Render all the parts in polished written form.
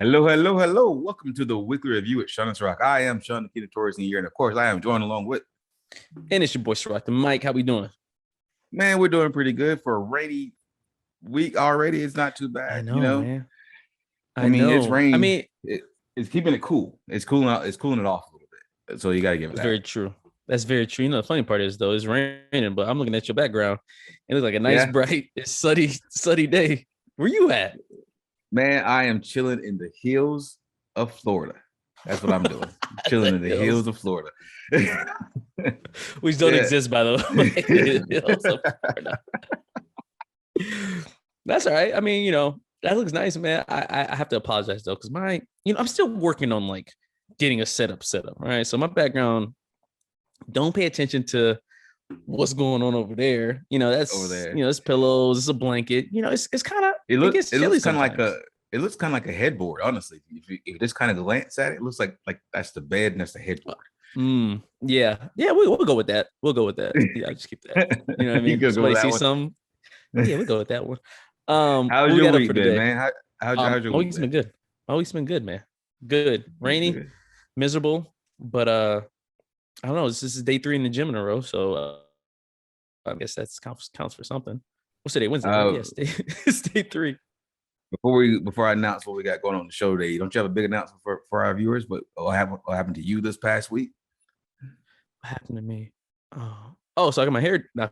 Hello, hello, hello. Welcome to the weekly review at Sean and Serak. I am Sean, the Taurus in the year, and of course, I am joined along with. And it's your boy Serak, the Mike. How we doing? Man, we're doing pretty good for a rainy week already. It's not too I bad, know, man. I mean, it's rain. It's keeping it cool. It's cooling out. It's cooling it off a little bit. So you got to give it that's that. very true. That's very true. You know, the funny part is though, it's raining, but I'm looking at your background. It looks like a nice, bright, sunny day. Where you at? Man, I am chilling in the hills of Florida. That's what I'm doing. Chilling in the hills of Florida. Which don't exist, by the way. That's all right. I mean, that looks nice, man. I have to apologize though, because I'm still working on like getting a setup, right? So my background, don't pay attention to what's going on over there. That's over there. It's pillows, it's a blanket. It's kind of it looks kind of like a headboard. Honestly, if you just kind of glance at it, it looks like that's the bed and that's the headboard. Yeah. We'll go with that. Yeah, I'll just keep that. You know what I mean? Somebody see some. Yeah, we'll go with that one. How's your week been, man? How's your week been good? My week's been good, man. Good. Rainy, miserable, but I don't know. This is day 3 in the gym in a row, so I guess that counts for something. What's today? Wednesday? Yes, it's day 3. Before I announce what we got going on the show today, don't you have a big announcement for our viewers? But what happened to you this past week? What happened to me? So I got my hair. No,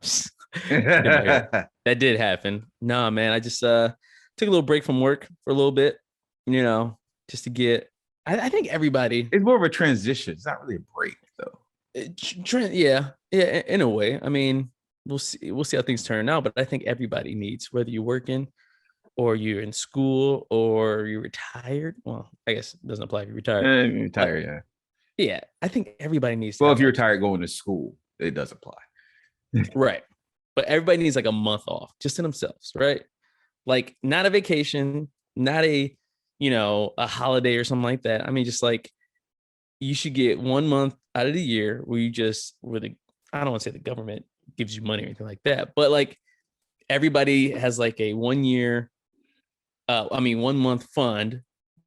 that did happen. No, man. I just took a little break from work for a little bit, just to get. I think everybody. It's more of a transition. It's not really a break, though. Yeah. In a way. I mean, we'll see how things turn out. But I think everybody needs, whether you're working, or you're in school, or you're retired. Well, I guess it doesn't apply if you're retired. You're retired, yeah. Yeah, I think everybody needs. Well, if you're retired going to school, it does apply. Right. But everybody needs like a month off just to themselves, right? Like not a vacation, not a holiday or something like that. I mean, just like you should get 1 month out of the year where I don't want to say the government gives you money or anything like that, but like everybody has like a 1 year, 1 month fund.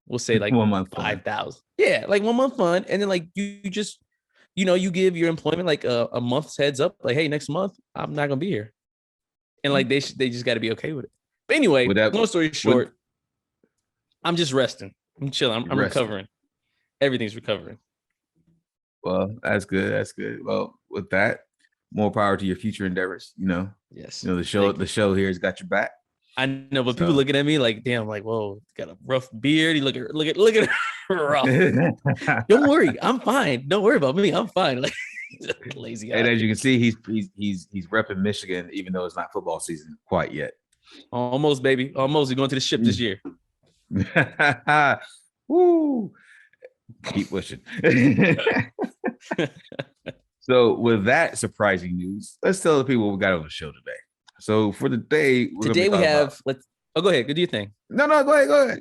We'll say like 1 month 5,000. Yeah, like 1 month fund, and then like you just you give your employment like a month's heads up, like, hey, next month I'm not gonna be here, and like they just got to be okay with it. But anyway, long story short, I'm just resting. I'm chilling. I'm recovering. Everything's recovering. Well, that's good. That's good. Well, with that, more power to your future endeavors. Yes. The show here has got your back. I know, but people looking at me like, damn, like, whoa, got a rough beard. He look at rough. Don't worry, I'm fine. Don't worry about me. I'm fine. Like lazy. And as you can see, he's repping Michigan, even though it's not football season quite yet. Almost, baby. Almost. He's going to the ship this year. Woo! Keep pushing. So, with that surprising news, let's tell the people what we got on the show today. So for the day, we have. Go ahead. Good, do you think? No, go ahead.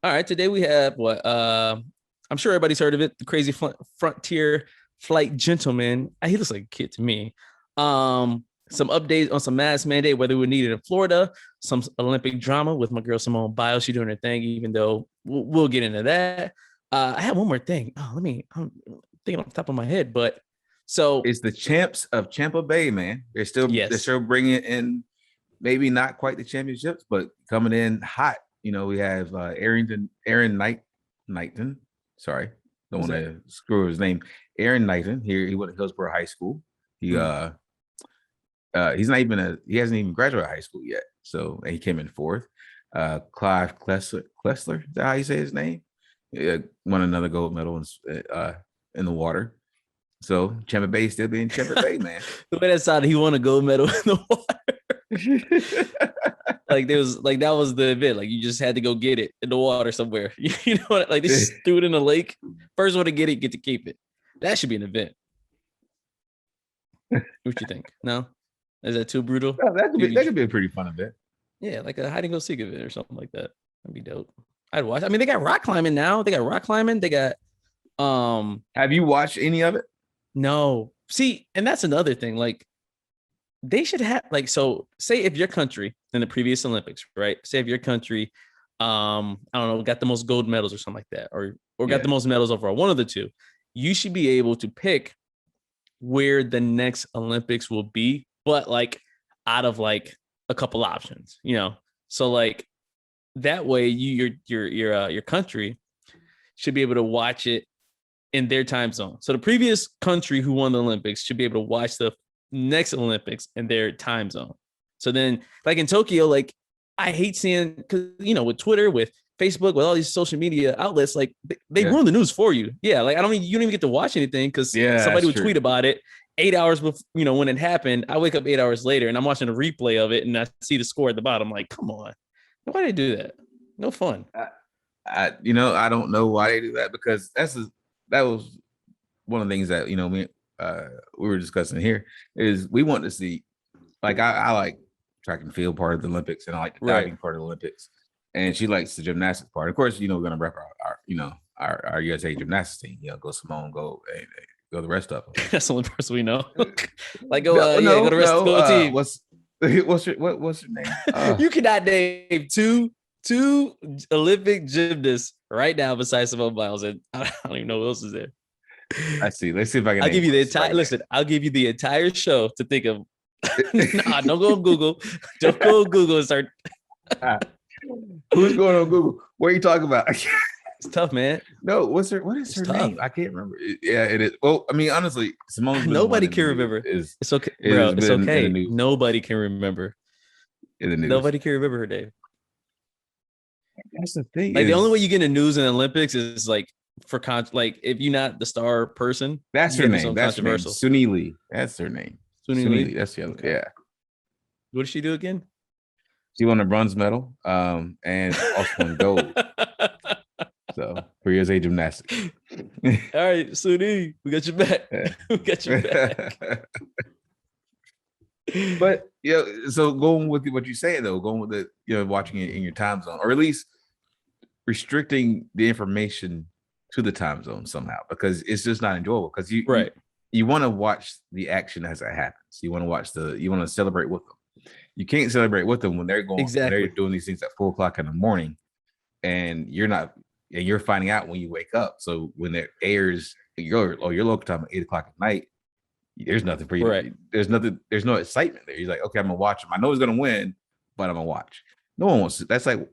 All right. Today we have what? I'm sure everybody's heard of it. The crazy frontier flight gentleman. He looks like a kid to me. Some updates on some mask mandate, whether we need it in Florida. Some Olympic drama with my girl Simone Biles. She's doing her thing, even though we'll get into that. I have one more thing. I'm thinking off the top of my head, but. So it's the champs of Champa Bay, man. They're still bringing in, maybe not quite the championships, but coming in hot. We have Aaron Knighton. Sorry, don't want to screw his name. Aaron Knighton. Here he went to Hillsborough High School. He he hasn't even graduated high school yet. So he came in 4th. Clive Klessler, is that how you say his name? Won another gold medal in the water. So Champa Bay still being Champa Bay, man. The way that sounded, he won a gold medal in the water. That was the event. Like you just had to go get it in the water somewhere. You know what? Like this threw it in the lake. First one to get it, get to keep it. That should be an event. What you think? No, is that too brutal? No, that could be a pretty fun event. Yeah, like a hide and go seek event or something like that. That'd be dope. I'd watch. I mean, they got rock climbing now. They got Have you watched any of it? No. See, and that's another thing. Like, they should have, like, so say if your country in the previous Olympics, right? Say if your country I don't know, got the most gold medals or something like that, or got the most medals overall, one of the two, you should be able to pick where the next Olympics will be, but like out of like a couple options, so like that way your country should be able to watch it in their time zone. So the previous country who won the Olympics should be able to watch the next Olympics in their time zone. So then, like in Tokyo, like I hate seeing, because with Twitter, with Facebook, with all these social media outlets, like they ruin the news for you. Yeah, like you don't even get to watch anything because somebody would tweet about it 8 hours before, when it happened. I wake up 8 hours later and I'm watching a replay of it and I see the score at the bottom. I'm like, come on, why do they do that? No fun. I don't know why they do that, because that was one of the things that we were discussing here, is we want to see, like I like track and field part of the Olympics, and I like the diving part of the Olympics, and she likes the gymnastics part. Of course, we're gonna rep our USA gymnastics team. Go Simone, go the rest of them. That's the only person we know. Like go go the rest of the team. What's your name? You cannot name two Olympic gymnasts right now besides Simone Biles, and I don't even know who else is there. Let's see if I can. I'll give you the entire I'll give you the entire show to think of. Nah, don't go on Google. Don't go on Google and start. Who's going on Google? What are you talking about? It's tough, man. No, what is her name? I can't remember. Yeah, it is. Well, I mean, honestly, Simone. Nobody can remember. It's okay, bro. It's okay. Nobody can remember. Nobody can remember her name. That's the thing. Like the only way you get in the news in the Olympics is like like if you're not the star person. That's her name. That's controversial. Suni Lee. That's her name. Suni Lee. That's the other. Yeah. What did she do again? She won a bronze medal, and also won gold. So for USA gymnastics. All right, Suni, we got your back. We got your back. But so going with what you say though, going with the watching it in your time zone, or at least restricting the information to the time zone somehow, because it's just not enjoyable. Because you want to watch the action as it happens. You want to celebrate with them. You can't celebrate with them when they're when they're doing these things at 4:00 in the morning, and you're finding out when you wake up. So when it airs your local time at 8:00 at night, there's nothing for you. Right. There's no excitement there. He's like, okay, I'm gonna watch him. I know he's gonna win, but I'm gonna watch. No one wants to. That's like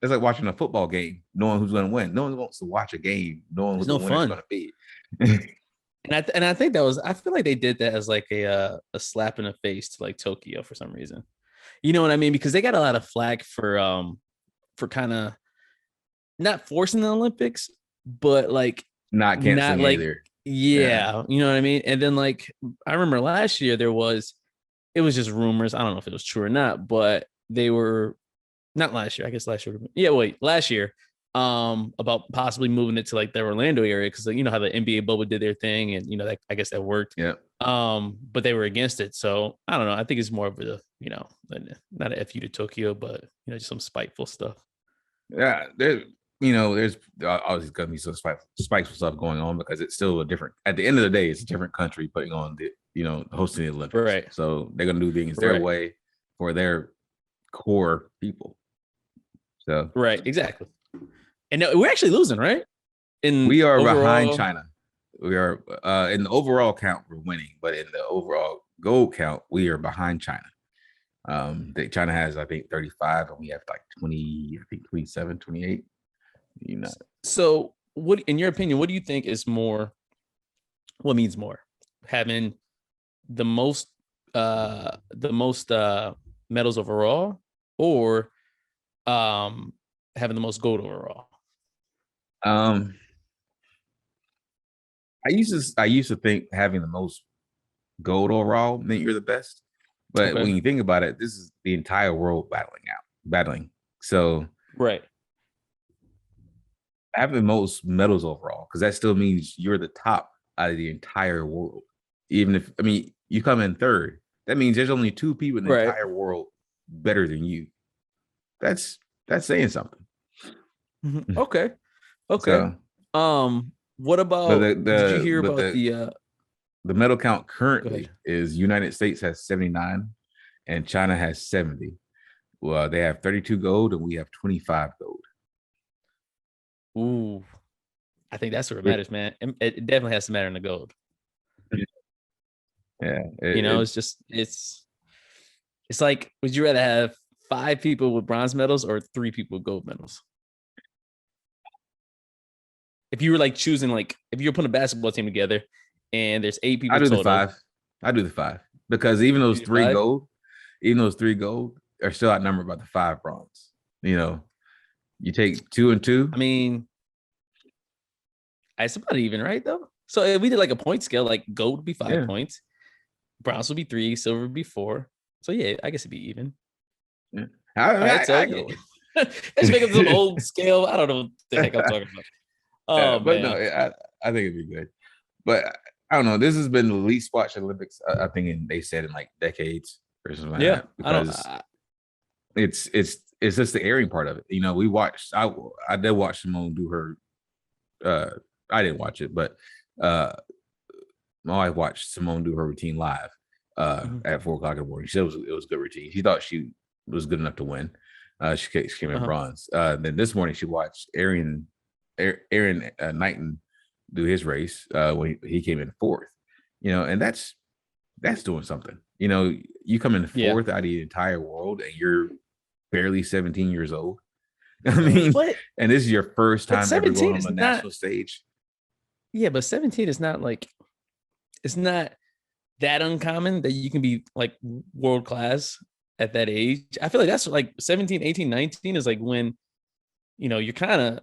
watching a football game, knowing who's gonna win. No one wants to watch a game knowing who's gonna be. And I think I feel like they did that as like a slap in the face to like Tokyo for some reason. You know what I mean? Because they got a lot of flack for kind of not forcing the Olympics, but like not canceling either. Yeah, you know what I mean? And then like I remember last year it was just rumors. I don't know if it was true or not, but they were not last year. I guess last year. Yeah, last year. About possibly moving it to like the Orlando area, because you know how the NBA bubble did their thing, and that, I guess that worked. Yeah. But they were against it, so I don't know. I think it's more of a not a FU to Tokyo, but just some spiteful stuff. Yeah, there's always gonna be some spiteful stuff going on, because it's still a different. At the end of the day, it's a different country putting on the hosting the Olympics, right? So they're gonna do things their way for their core people. So right, exactly. And we're actually losing, right? We are behind China. We are in the overall count, we're winning, but in the overall gold count, we are behind China. China has, I think, 35, and we have like 20, I think 27, 28. So, what, in your opinion, what do you think is more? What means more? Having the most medals overall, or having the most gold overall? I used to think having the most gold overall meant you're the best, but when you think about it, this is the entire world battling. So right, having the most medals overall, because that still means you're the top out of the entire world. Even if you come in third, that means there's only 2 people in the entire world better than you. That's saying something. Mm-hmm. Okay. So, what about did you hear about the medal count currently is United States has 79 and China has 70. Well, they have 32 gold and we have 25 gold. Ooh, I think that's where it matters, man. It definitely has to matter in the gold. Yeah, it's like, would you rather have 5 people with bronze medals or 3 people with gold medals? If you were like choosing, like if you're putting a basketball team together and there's 8 I people do the total. 5. I do the 5 because even those 3 gold are still outnumbered by the 5 bronze. You take 2 and 2. I mean, it's about even, right? Though. So if we did like a point scale, like gold would be 5 points, bronze would be 3, silver would be 4. So yeah, I guess it'd be even. Yeah. All right, so yeah. Let's make up some old scale. I don't know what the heck I'm talking about. Oh, but man. No, I think it'd be good. But I don't know. This has been the least watched Olympics, I think, they said in like decades or something. Yeah, like because it's just the airing part of it. We watched. I did watch Simone do her. I didn't watch it, but my wife watched Simone do her routine live at 4:00 in the morning. She said it was a good routine. She thought she was good enough to win. She came in bronze. Then this morning she watched Aaron Knighton do his race when he came in 4th. And that's doing something. You come in 4th out of the entire world and you're barely 17 years old. I mean, and this is your first time ever going on the national stage. Yeah, but 17 is not like, it's not that uncommon that you can be like world class at that age. I feel like that's like 17, 18, 19 is like when, you're kind of,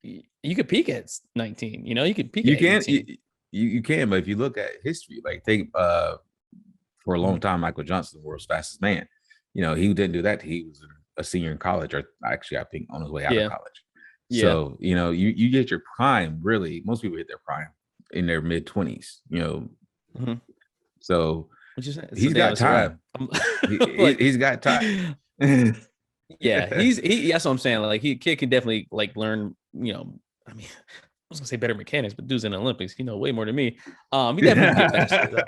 you could peak at 19, you could peak at 18. You can, but if you look at history, like take for a long time, Michael Johnson, the world's fastest man, he didn't do that. He was a senior in college, or actually, I think on his way out of college. So, you get your prime, really, most people hit their prime in their mid-20s, So he's got time. He's got time. Yeah, that's what I'm saying. Like, kid can definitely like learn, I mean, I was gonna say better mechanics, but dude's in the Olympics, way more than me. He definitely get faster though.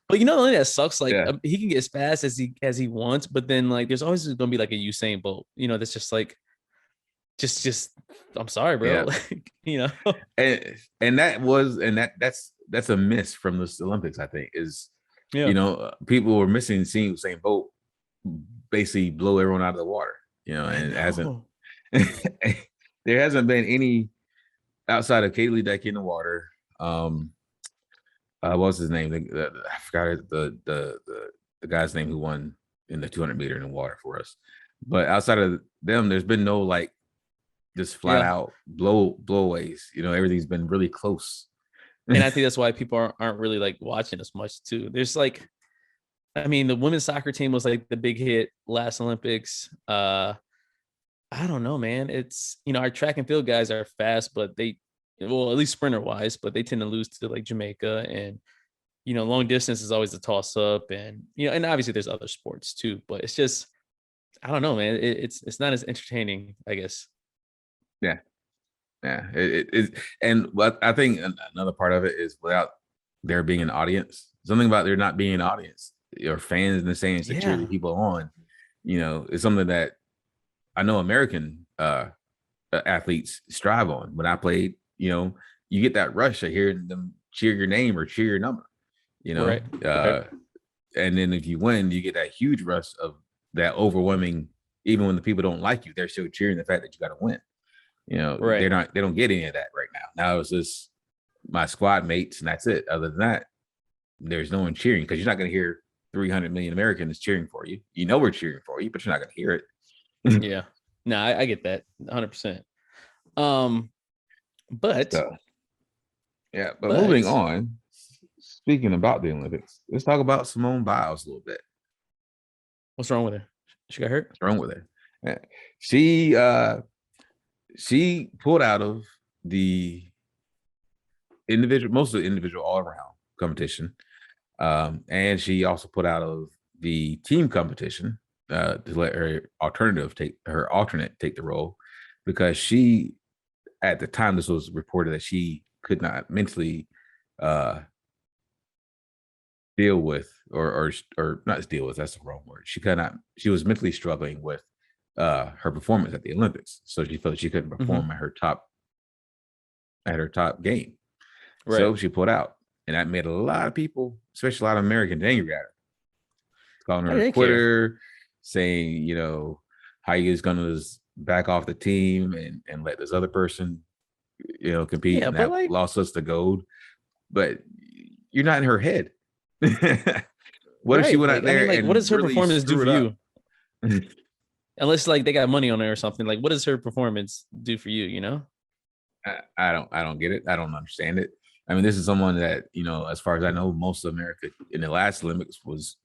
But the only thing that sucks, like he can get as fast as he wants, but then like there's always gonna be like a Usain Bolt, that's just like just I'm sorry, bro. Yeah. Like, and that's a miss from this Olympics, I think, is people were missing seeing Usain Bolt basically blow everyone out of the water, and it hasn't there hasn't been any outside of Kaylee Ledecky in the water. What was his name? I forgot the guy's name who won in the 200 meter in the water for us. But outside of them, there's been no like just flat out blowaways. Everything's been really close. And I think that's why people aren't really like watching as much too. There's like, I mean, the women's soccer team was like the big hit last Olympics. I don't know, man. It's, our track and field guys are fast, but at least sprinter wise, but they tend to lose to like Jamaica, and long distance is always a toss up, and and obviously there's other sports too, but it's just, I don't know, man. It's not as entertaining, I guess. Yeah, it is. And what I think another part of it is without there being an audience, something about there not being an audience or fans in the stands to cheer the people on, is something that I know American athletes strive on. When I played, you get that rush of hearing them cheer your name or cheer your number, Right. And then if you win, you get that huge rush of that overwhelming, even when the people don't like you, they're still cheering the fact that you got to win. They don't get any of that right now. Now it's just my squad mates and that's it. Other than that, there's no one cheering because you're not going to hear 300 million Americans cheering for you. We're cheering for you, but you're not going to hear it. Yeah. No, I get that 100%. But moving on, speaking about the Olympics, let's talk about Simone Biles a little bit. What's wrong with her? She got hurt? What's wrong with her? She pulled out of the most of the individual all around competition. And she also put out of the team competition to let her alternate take the role, because she, at the time this was reported, that she could not mentally deal with or not deal with, that's the wrong word. She was mentally struggling with her performance at the Olympics. So she felt she couldn't perform at her top game. Right. So she pulled out. And that made a lot of people, especially a lot of Americans, angry at her. Calling her a quitter, saying, how you is gonna back off the team and let this other person, compete, and that lost us the gold. But you're not in her head. What if she went out there and what does her really performance do for you? Unless they got money on her or something. What does her performance do for you? I don't get it. I don't understand it. I mean, this is someone that, as far as I know, most of America in the last Olympics was,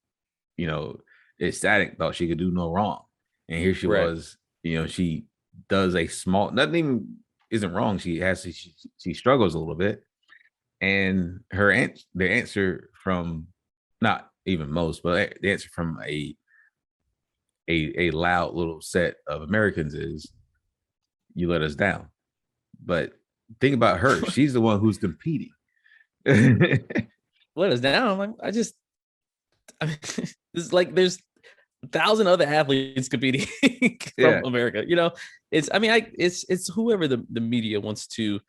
ecstatic, thought she could do no wrong. And here she was, she does a small, nothing even isn't wrong. She struggles a little bit. And the answer from, not even most, but the answer from a loud little set of Americans is, you let us down. But think about her. She's the one who's competing. Let us down. It's there's 1,000 other athletes competing from America. It's whoever the media wants to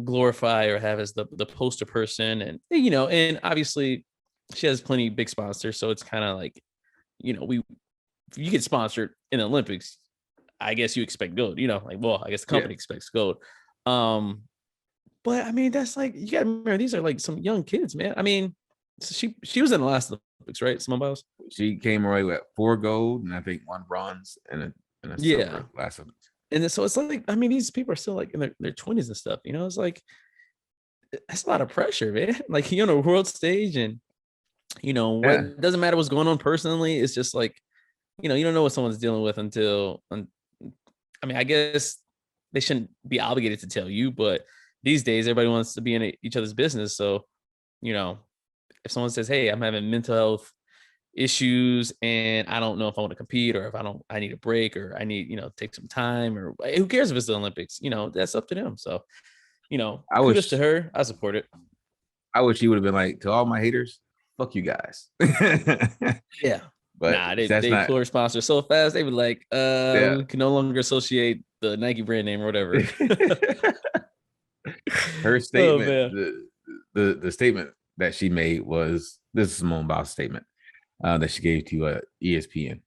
glorify or have as the poster person, and and obviously she has plenty of big sponsors, so it's kind of if you get sponsored in the Olympics, I guess you expect gold. I guess the company expects gold. But I mean, that's you gotta remember, these are some young kids, man. I mean, she was in the last Olympics, right? Simone Biles. She came away with 4 gold and I think 1 bronze and a silver last Olympics. And so it's these people are still in their 20s and stuff. It's that's a lot of pressure, man. You're on a world stage, and it doesn't matter what's going on personally. It's just you don't know what someone's dealing with until. I guess they shouldn't be obligated to tell you, but these days everybody wants to be in each other's business. So, if someone says, "Hey, I'm having mental health issues and I don't know if I want to compete, or if I need a break, or I need, take some time," or who cares if it's the Olympics, that's up to them. So, kudos to her. I support it. I wish he would have been to all my haters, fuck you guys. Yeah. But they pull her sponsor so fast, they were we can no longer associate the Nike brand name or whatever. Her statement, the statement that she made was, this is Simone Biles' statement that she gave to ESPN.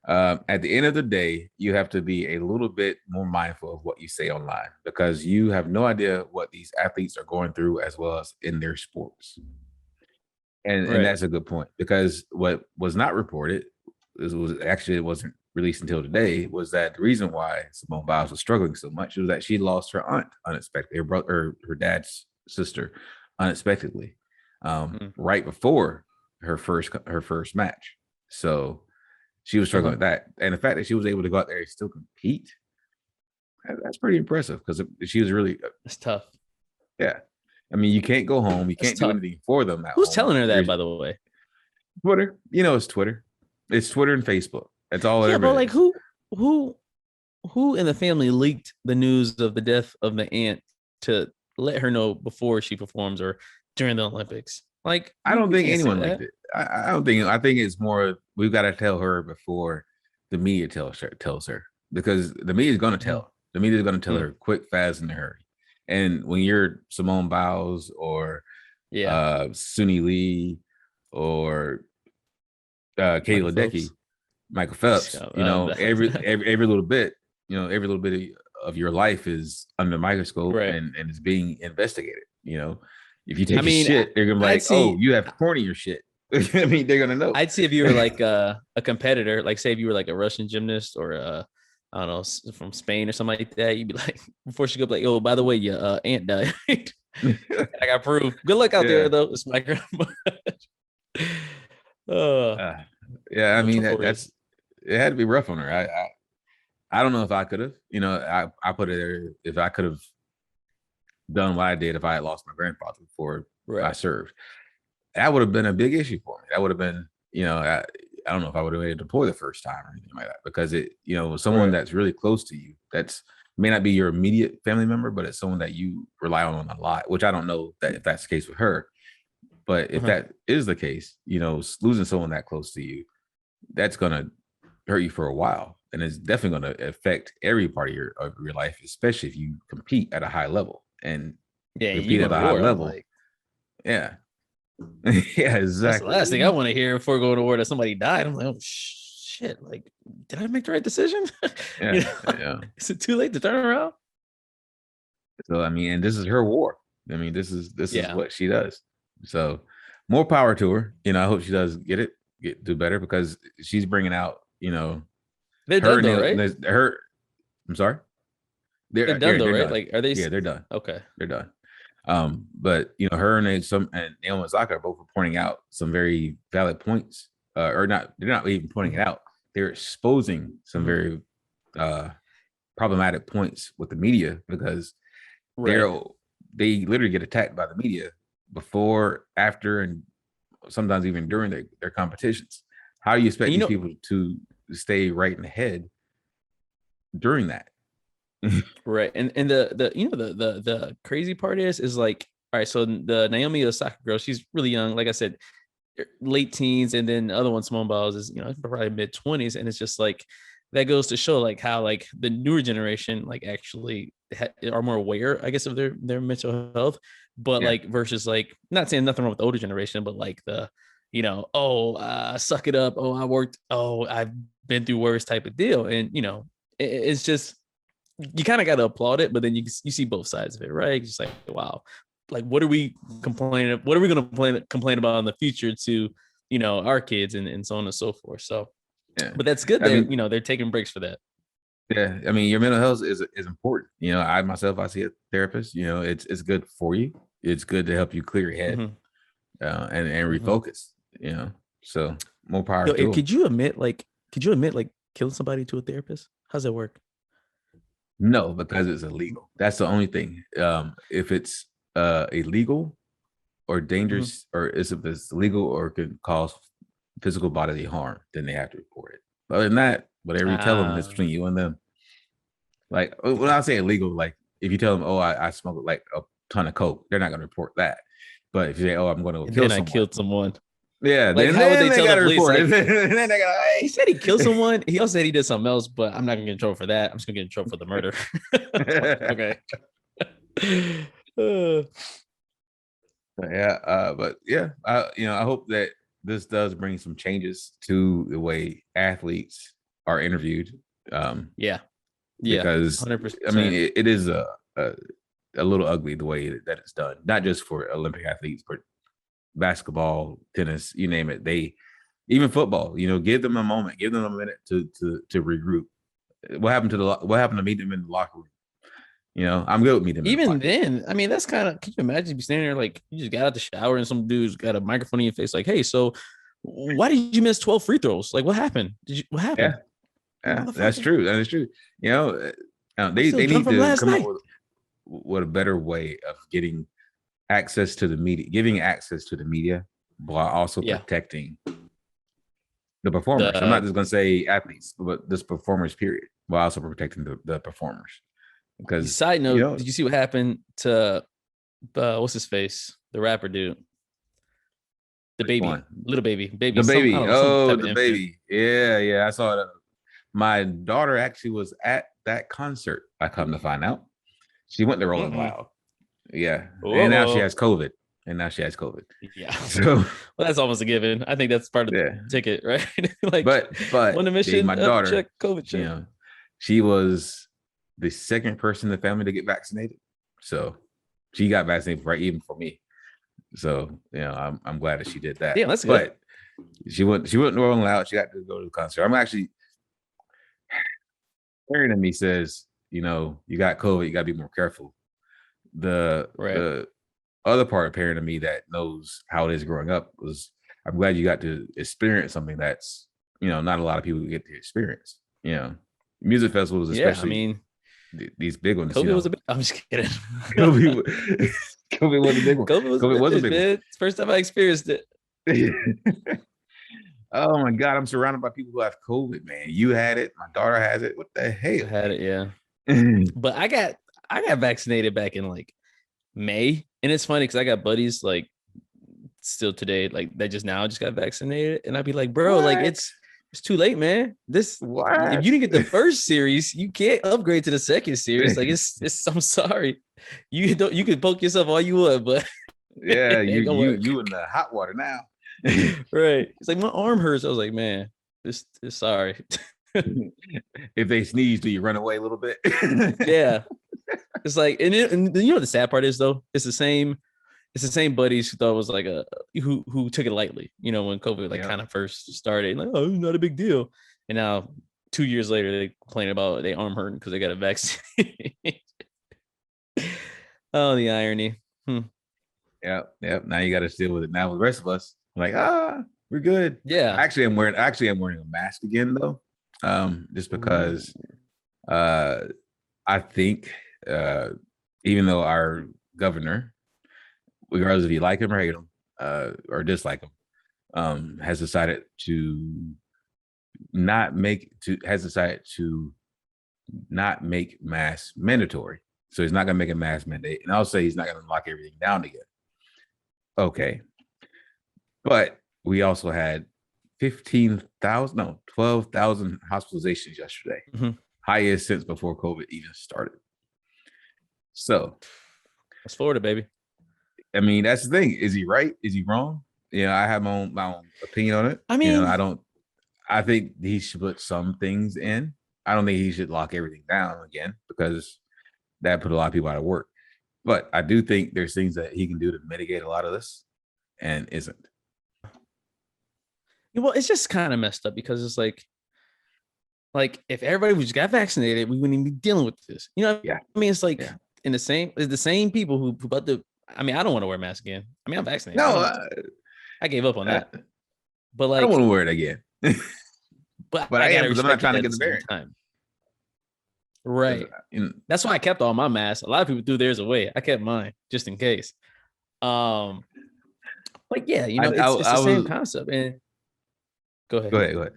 At the end of the day, you have to be a little bit more mindful of what you say online, because you have no idea what these athletes are going through as well as in their sports. And that's a good point, because what was not reported, it wasn't released until today, was that the reason why Simone Biles was struggling so much was that she lost her aunt unexpectedly, her dad's sister unexpectedly, right before her first match. So she was struggling with that, and the fact that she was able to go out there and still compete, that's pretty impressive, because she was really. It's tough. Yeah. I mean, you can't go home. You can't do anything for them. Who's telling her that, by the way? Twitter. It's Twitter. It's Twitter and Facebook. That's all. Yeah, but who in the family leaked the news of the death of the aunt to let her know before she performs or during the Olympics? I don't think anyone leaked it. I don't think. I think it's more, we've got to tell her before the media tells her, because the media is going to tell her. The media is going to tell her quick, fast, in a hurry. And when you're Simone Biles or Suni Lee or Katie Ledecky, Michael Phelps, every little bit, every little bit of your life is under the microscope, and it's being investigated. If you take shit, they're gonna be oh, you have porn in your shit. I mean, they're gonna know. I'd see if you were a competitor, say if you were a Russian gymnast or I don't know, from Spain or something like that, you'd be before she go, oh, by the way, your aunt died. I got proof. Good luck out there, though. It's my grandma. I mean, that's it. Had to be rough on her. I don't know if I could have. I put it there. If I could have done what I did if I had lost my grandfather before I served, that would have been a big issue for me. That would have been, I don't know if I would have been able to deploy the first time or anything like that, because it, someone that's really close to you, that's may not be your immediate family member, but it's someone that you rely on a lot, which I don't know that if that's the case with her, but if that is the case, losing someone that close to you, that's going to hurt you for a while, and it's definitely going to affect every part of your life, especially if you compete at a high level. And compete at a high level, like, yeah, yeah, exactly. That's the last thing I want to hear before going to war that somebody died. I'm like, oh shit! Like, did I make the right decision? Yeah, you know? Yeah. Is it too late to turn around? So I mean, and this is her war. I mean, this is what she does. So more power to her. You know, I hope she does do better, because she's bringing out, you know, they're done though, right? I'm sorry. They're done though, right? Done. Like, are they? Yeah, they're done. Okay, they're done. But you know, her and Naomi Osaka are both pointing out some very valid points. Or not, they're not even pointing it out. They're exposing some very problematic points with the media, because they literally get attacked by the media before, after, and sometimes even during their competitions. How do you expect these people to stay right in the head during that? Right. And the crazy part is like, all right, so the Naomi Osaka girl, she's really young, like I said, late teens, and then the other one, Simone Biles, is, you know, probably mid-20s, and it's just like, that goes to show like how like the newer generation like actually are more aware, I guess, of their mental health, but like versus like, not saying nothing wrong with the older generation, but like the, you know, suck it up, I've been through worse type of deal. And you know, it's just, you kind of got to applaud it, but then you see both sides of it, right? Just like, wow, like what are we complaining? What are we going to complain about in the future to, you know, our kids, and so on and so forth. So, but that's good. They're taking breaks for that. Yeah, I mean, your mental health is important. You know, I see a therapist. You know, it's good for you. It's good to help you clear your head, and refocus. You know, so more power. Could you admit like killing somebody to a therapist? How's that work? No, because it's illegal. That's the only thing. If it's illegal or dangerous, or if it's illegal or could cause physical bodily harm, then they have to report it. Other than that, whatever you tell them, it's between you and them. Like, when I say illegal, like if you tell them, I smoked like a ton of coke, they're not going to report that. But if you say, I'm going to kill someone, I killed someone. Yeah, like, how would they tell the police? Like, he said he killed someone. He also said he did something else, but I'm not gonna get in trouble for that. I'm just gonna get in trouble for the murder. Okay. I hope that this does bring some changes to the way athletes are interviewed. Because 100%. I mean, it is a little ugly the way that it's done. Not just for Olympic athletes, but basketball, tennis, you name it. Even football, you know, give them a moment, give them a minute to regroup. What happened to meet them in the locker room? You know, I'm good with meeting them. Even then, I mean, that's kind of, can you imagine you standing there like you just got out the shower and some dude's got a microphone in your face, like, hey, so why did you miss 12 free throws? Like, what happened? What happened? Yeah, that's true. That is true. You know, they need to come up with a better way of getting access to the media, giving access to the media, while also protecting the performers. I'm not just going to say athletes, but this performers period, while also protecting the performers. Because side note, did you see what happened to what's his face, the rapper dude, the baby, little baby, the baby? The baby. Yeah, I saw it. My daughter actually was at that concert. I come to find out, she went to Rolling Loud. Yeah. And now she has COVID. Yeah. So, well, that's almost a given. I think that's part of the ticket, right? Like, but on the mission, my daughter, check COVID check. You know, she was the second person in the family to get vaccinated. So she got vaccinated right even for me. So, you know, I'm glad that she did that. Yeah, that's good. But she went to Rolling Loud. She got to go to the concert. I'm actually, Aaron and me says, you know, you got COVID, you got to be more careful. The other part of parent of me that knows how it is growing up was, I'm glad you got to experience something that's, you know, not a lot of people get to experience. You know, music festivals, especially. Yeah, I mean, these big ones. COVID was a big. I'm just kidding. COVID was a big one. COVID was a big one. It's the first time I experienced it. Oh my God, I'm surrounded by people who have COVID, man. You had it. My daughter has it. What the hell? I had it, yeah. But I got vaccinated back in like May, and it's funny because I got buddies like still today, like they just got vaccinated, and I'd be like, bro, what? Like it's too late, man. If you didn't get the first series, you can't upgrade to the second series. Like it's I'm sorry. You can poke yourself all you want, but yeah, you in the hot water now. Right. It's like my arm hurts. I was like, man, this is sorry. If they sneeze, do you run away a little bit? Yeah. It's like, and you know what the sad part is though? It's the same buddies who thought it was like who took it lightly, you know, when COVID kind of first started, like, oh, not a big deal. And now 2 years later, they complain about their arm hurting because they got a vaccine. Oh, the irony. Yeah. Now you got to deal with it. Now with the rest of us, like, we're good. Yeah. Actually, I'm wearing a mask again though. Just because I think even though our governor, regardless if you like him or hate him, or dislike him, has decided to not make masks mandatory. So he's not going to make a mask mandate, and I'll say he's not going to lock everything down again. Okay, but we also had 12,000 hospitalizations yesterday, highest since before COVID even started. So that's Florida, baby. I mean, that's the thing. Is he right? Is he wrong? You know, I have my own opinion on it. I mean, you know, I think he should put some things in. I don't think he should lock everything down again because that put a lot of people out of work. But I do think there's things that he can do to mitigate a lot of this and isn't. Well, it's just kind of messed up because it's like if everybody just got vaccinated, we wouldn't even be dealing with this. You know, yeah. I mean, it's like it's the same people who about to. I mean, I don't want to wear a mask again. I mean, I'm vaccinated. No, I gave up on that. But like, I don't want to wear it again. but I am because I'm not trying to get the variant. Time. Right. That's why I kept all my masks. A lot of people threw theirs away. I kept mine just in case. But yeah, you know, it's the same concept. And go ahead.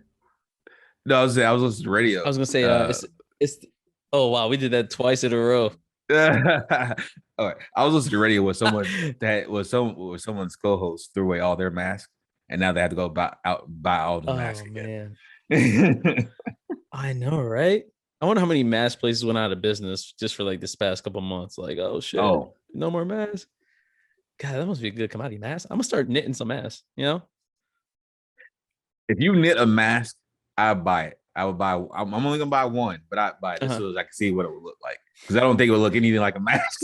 No, I was listening to the radio. I was gonna say it's. Oh wow, we did that twice in a row. All right. I was listening to the radio with someone someone's co-host threw away all their masks, and now they have to go buy all the masks again. Man. I know, right? I wonder how many mask places went out of business just for like this past couple months. Like, oh shit, no more masks. God, that must be a good commodity mask. I'm gonna start knitting some masks. You know, if you knit a mask, I buy it. I would buy. I'm only gonna buy one, but I buy it just so I can see what it would look like because I don't think it would look anything like a mask.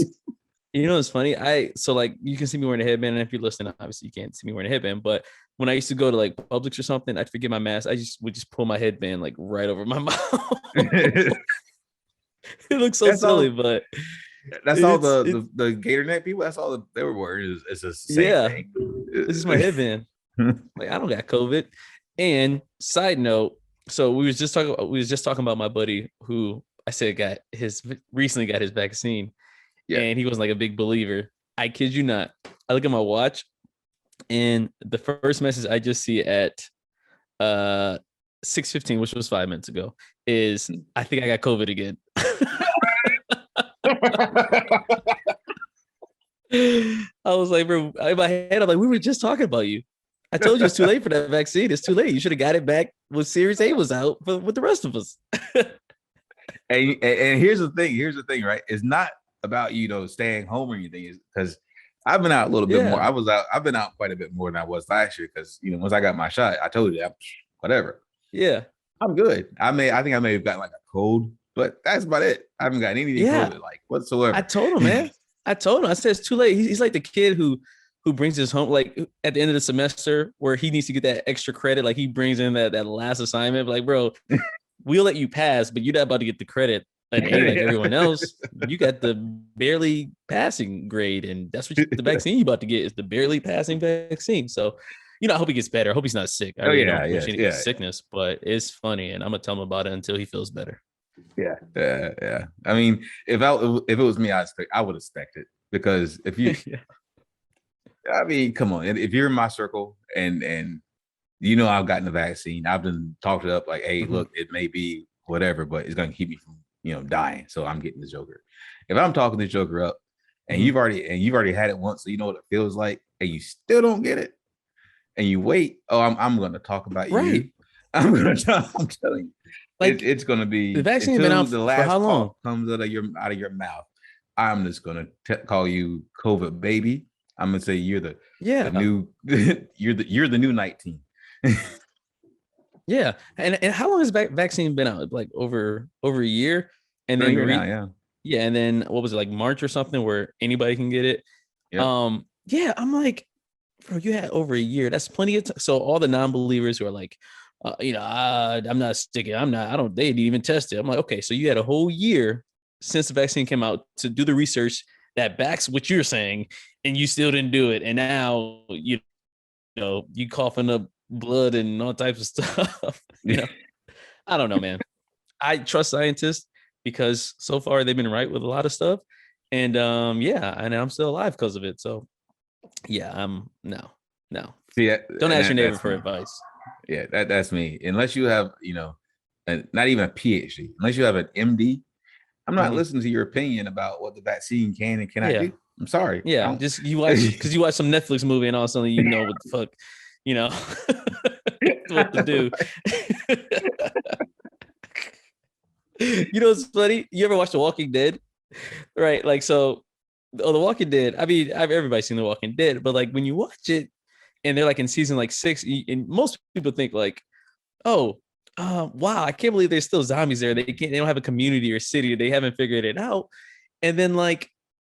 You know, it's funny. So like you can see me wearing a headband, and if you're listening, obviously you can't see me wearing a headband. But when I used to go to like Publix or something, I'd forget my mask. I would just pull my headband like right over my mouth. It looks so silly, but that's all the gator neck people. That's all they were wearing. It's the same thing. This is my headband. Like I don't got COVID. And side note, so we was just talking about my buddy who I said recently got his vaccine, and he was like a big believer. I kid you not. I look at my watch, and the first message I just see at 6:15, which was 5 minutes ago, is I think I got COVID again. I was like, bro, in my head, I'm like, we were just talking about you. I told you it's too late for that vaccine. It's too late. You should have got it back when Series A was out with the rest of us. and here's the thing, right? It's not about, staying home or anything, because I've been out a little bit more. I've been out quite a bit more than I was last year because, once I got my shot, I told you, whatever. Yeah. I'm good. I think I may have gotten like a cold, but that's about it. I haven't gotten anything COVID, like whatsoever. I told him, man. I said it's too late. He's like the kid who brings his home, like at the end of the semester where he needs to get that extra credit. Like he brings in that last assignment. Like, bro, we'll let you pass, but you're not about to get the credit like everyone else. You got the barely passing grade, and that's what the vaccine you about to get is the barely passing vaccine. So, I hope he gets better. I hope he's not sick. I really don't wish any sickness, but it's funny, and I'm gonna tell him about it until he feels better. Yeah. I mean, if it was me, I would expect it, because if you, I mean, come on, if you're in my circle and I've gotten the vaccine, I've been talked it up like, hey, look, it may be whatever, but it's gonna keep me from dying, so I'm getting the Joker. If I'm talking the Joker up, and you've already had it once, so you know what it feels like, and you still don't get it, and you wait, I'm gonna talk about you. I'm telling you, Like it's gonna be the vaccine been out the for last how long? comes out of your mouth. I'm just gonna call you COVID baby. I'm gonna say you're the new you're the new 19. Yeah, and how long has vaccine been out? Like over a year, and then now, yeah, and then what was it, like March or something, where anybody can get it? Yep. Yeah, I'm like, bro, you had over a year. That's plenty of time. So all the non-believers who are like, I'm not sticking. I don't. They didn't even test it. I'm like, okay, so you had a whole year since the vaccine came out to do the research that backs what you're saying, and you still didn't do it, and now you coughing up blood and all types of stuff. I don't know, man. I trust scientists because so far they've been right with a lot of stuff, and and I'm still alive because of it. So yeah, I'm no. See, don't ask your neighbor for advice. Yeah, that's me. Unless you have, not even a PhD, unless you have an MD, I'm not listening to your opinion about what the vaccine can and cannot do. I'm sorry. Yeah, just you watch some Netflix movie and all of a sudden you know what the fuck, what to do. You know what's funny? You ever watch The Walking Dead? Right, like so. The Walking Dead. I mean, everybody's seen The Walking Dead, but like when you watch it, and they're like in season like 6, and most people think like, oh, wow, I can't believe there's still zombies there. They don't have a community or city. They haven't figured it out. And then like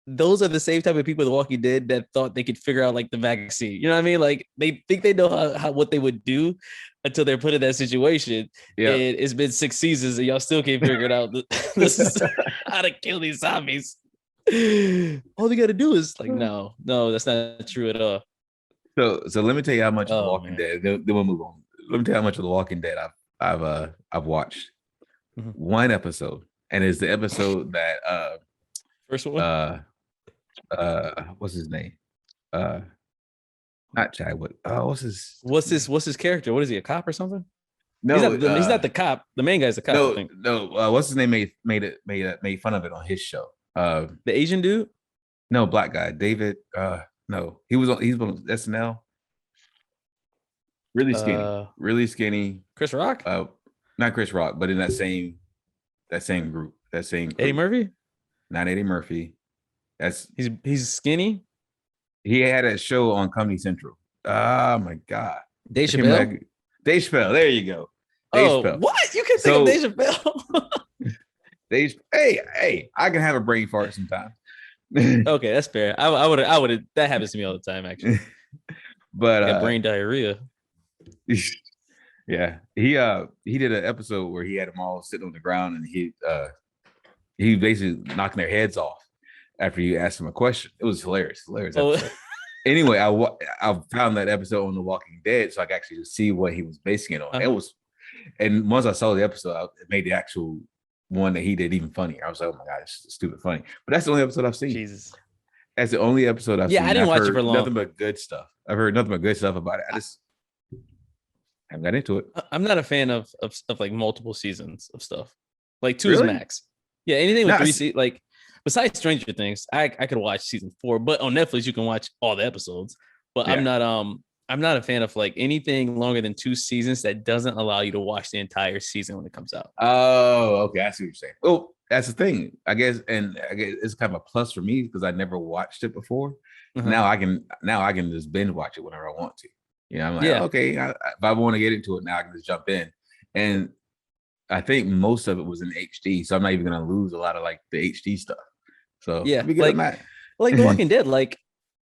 those are the same type of people The Walking Dead that thought they could figure out like the vaccine. You know what I mean? Like they think they know how what they would do until they're put in that situation. Yeah. And it's been 6 seasons and y'all still can't figure it out. This is how to kill these zombies. All they got to do is like, no, that's not true at all. So let me tell you how much of The Walking Dead. Then we'll move on. Let me tell you how much of The Walking Dead I've watched. One episode, and it's the episode that first one. What's his name? Not Chadwick. What's his character? What is he, a cop or something? No, he's not the cop. The main guy's the cop. No. What's his name? Made fun of it on his show. The Asian dude? No, black guy. David. No, he's on SNL. Really skinny. Chris Rock? Not Chris Rock, but in that same group. Eddie Murphy? Not Eddie Murphy. He's skinny. He had a show on Comedy Central. Oh my God. Dave Chappelle? Dave Chappelle. There you go. Chappelle. What? You can think of Dave Chappelle. Hey, I can have a brain fart sometimes. Okay, that's fair. I would. That happens to me all the time, actually. But brain diarrhea. Yeah, he did an episode where he had them all sitting on the ground, and he basically knocking their heads off after you asked him a question. It was hilarious. Episode. Anyway, I found that episode on The Walking Dead, so I could actually see what he was basing it on. It was, and once I saw the episode, it made the actual one that he did even funnier. I was like, oh my God, it's stupid funny. But that's the only episode I've seen. Jesus. That's the only episode I've seen. Yeah, I didn't watch it for long. Nothing but good stuff. I've heard nothing but good stuff about it. I just haven't got into it. I'm not a fan of like multiple seasons of stuff. Like 2 is max. Yeah, anything with 3 seasons, like besides Stranger Things, I could watch season 4, but on Netflix you can watch all the episodes. But I'm not a fan of like anything longer than 2 seasons that doesn't allow you to watch the entire season when it comes out. Oh, okay. I see what you're saying. Oh, that's the thing, I guess. And I guess it's kind of a plus for me because I never watched it before. Now I can just binge watch it whenever I want to. I'm like, okay, if I want to get into it now, I can just jump in. And I think most of it was in HD, so I'm not even going to lose a lot of like the HD stuff. So yeah, like The Walking Dead, like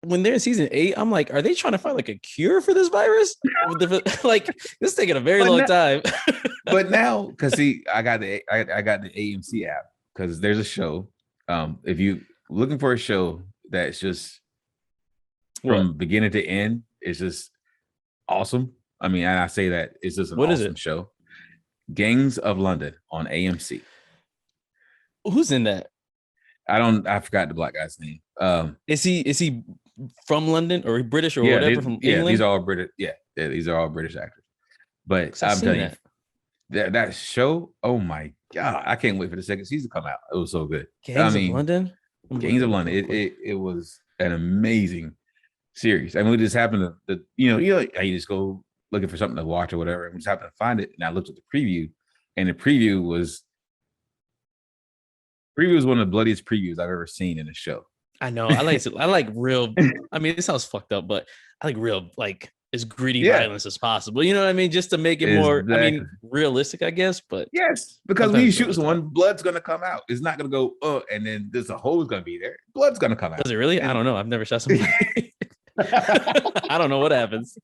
when they're in season 8, I'm like, are they trying to find like a cure for this virus? Like this is taking a very long time. But now, because see, I got the AMC app because there's a show. If you looking for a show that's just from beginning to end, it's just awesome. I mean, I say that it's just an awesome show. Gangs of London on AMC. Who's in that? I forgot the black guy's name. Is he from London or British or whatever from England? Yeah, these are all British. Yeah, these are all British actors. But I'm telling you, that show, oh my God, I can't wait for the second season to come out. It was so good. Gangs of London? Gangs of London. It was an amazing series. I mean, it just happened to how you just go looking for something to watch or whatever, and we just happened to find it. And I looked at the preview, and the preview was one of the bloodiest previews I've ever seen in a show. I know. I like real. I mean, it sounds fucked up, but I like real, like as gritty violence as possible. You know what I mean? Just to make it more, I mean, realistic, I guess. But yes, because when you shoot someone, blood's gonna come out. It's not gonna go, and then there's a hole's gonna be there. Blood's gonna come out. Does it really? I don't know. I've never shot somebody. I don't know what happens.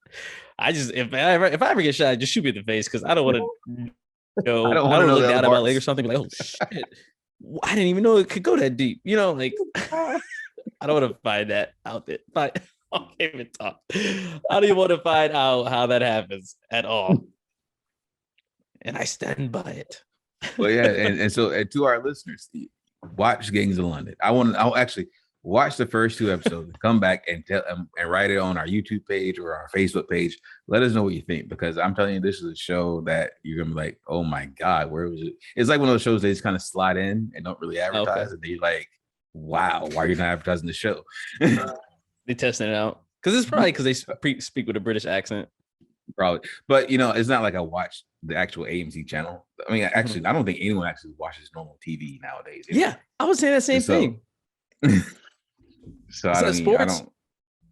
I just if I ever get shot, just shoot me in the face because I don't want to go. I don't want to look down at my leg or something. Like, oh shit, I didn't even know it could go that deep. You know, like I don't want to find that out there. I can't even talk. I don't even want to find out how that happens at all. And I stand by it. Well, yeah, and so to our listeners, watch Gangs of London. I'll actually watch the first 2 episodes and come back and tell and write it on our YouTube page or our Facebook page. Let us know what you think, because I'm telling you, this is a show that you're gonna be like, oh my God, where was it? It's like one of those shows they just kind of slide in and don't really advertise, and they're like, wow, why are you not advertising the show? They testing it out because it's probably because they speak with a British accent. Probably, but it's not like I watch the actual AMC channel. I mean, actually, I don't think anyone actually watches normal TV nowadays. Yeah, I was saying that same thing. So I don't.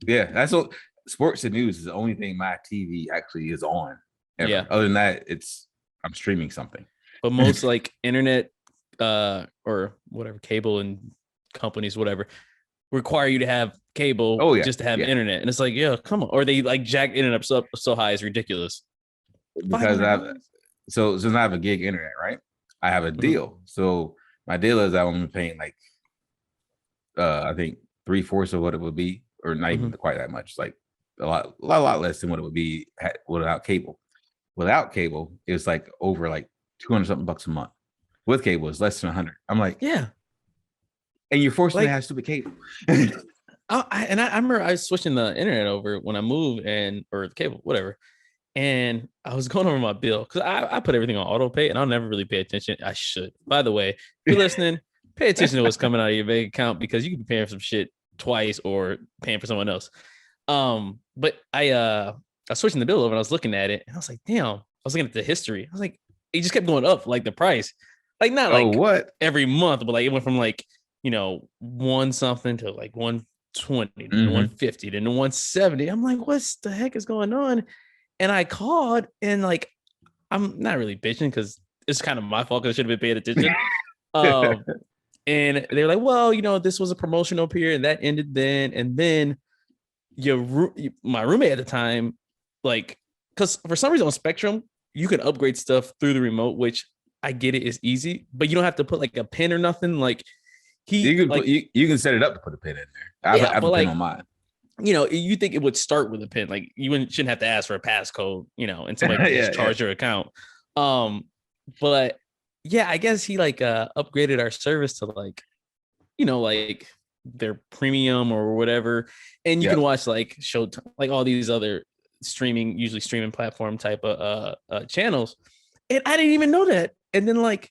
Yeah, that's what sports and news is the only thing my TV actually is on. Ever. Yeah. Other than that, I'm streaming something. But most like internet or whatever cable and companies, whatever, require you to have cable just to have internet. And it's like, yeah, come on. Or they like jack internet up so high it's ridiculous. Because since I have a gig internet, right? I have a deal. So my deal is I'm only paying like I think 3/4 of what it would be, or not even quite that much, like a lot less than what it would be without cable. Without cable, it's like over like 200 something bucks a month. With cable, it's less than 100. I'm like, yeah. And you're forced to have stupid cable. I remember I was switching the internet over when I moved or the cable, whatever. And I was going over my bill because I put everything on auto pay and I'll never really pay attention. I should. By the way, if you're listening, pay attention to what's coming out of your bank account because you could be paying for some shit twice or paying for someone else. But I was switching the bill over and I was looking at it and I was like, damn, I was looking at the history. I was like, it just kept going up, like the price. Like not like what every month, but like it went from like, one something to like 120 to 150 to 170. I'm like, what's the heck is going on? And I called and like, I'm not really bitching because it's kind of my fault because I should have been paying attention. And they were like, well, this was a promotional period and that ended then. And then my roommate at the time, like, because for some reason on Spectrum, you can upgrade stuff through the remote, which I get it is easy, but you don't have to put like a pin or nothing. Like you can set it up to put a pin in there. I have a pin on mine. You think it would start with a pin, like you shouldn't have to ask for a passcode, and somebody can just charge your account. But yeah, I guess he like upgraded our service to like, like their premium or whatever, and you can watch like like all these other usually streaming platform type of channels, and I didn't even know that. And then like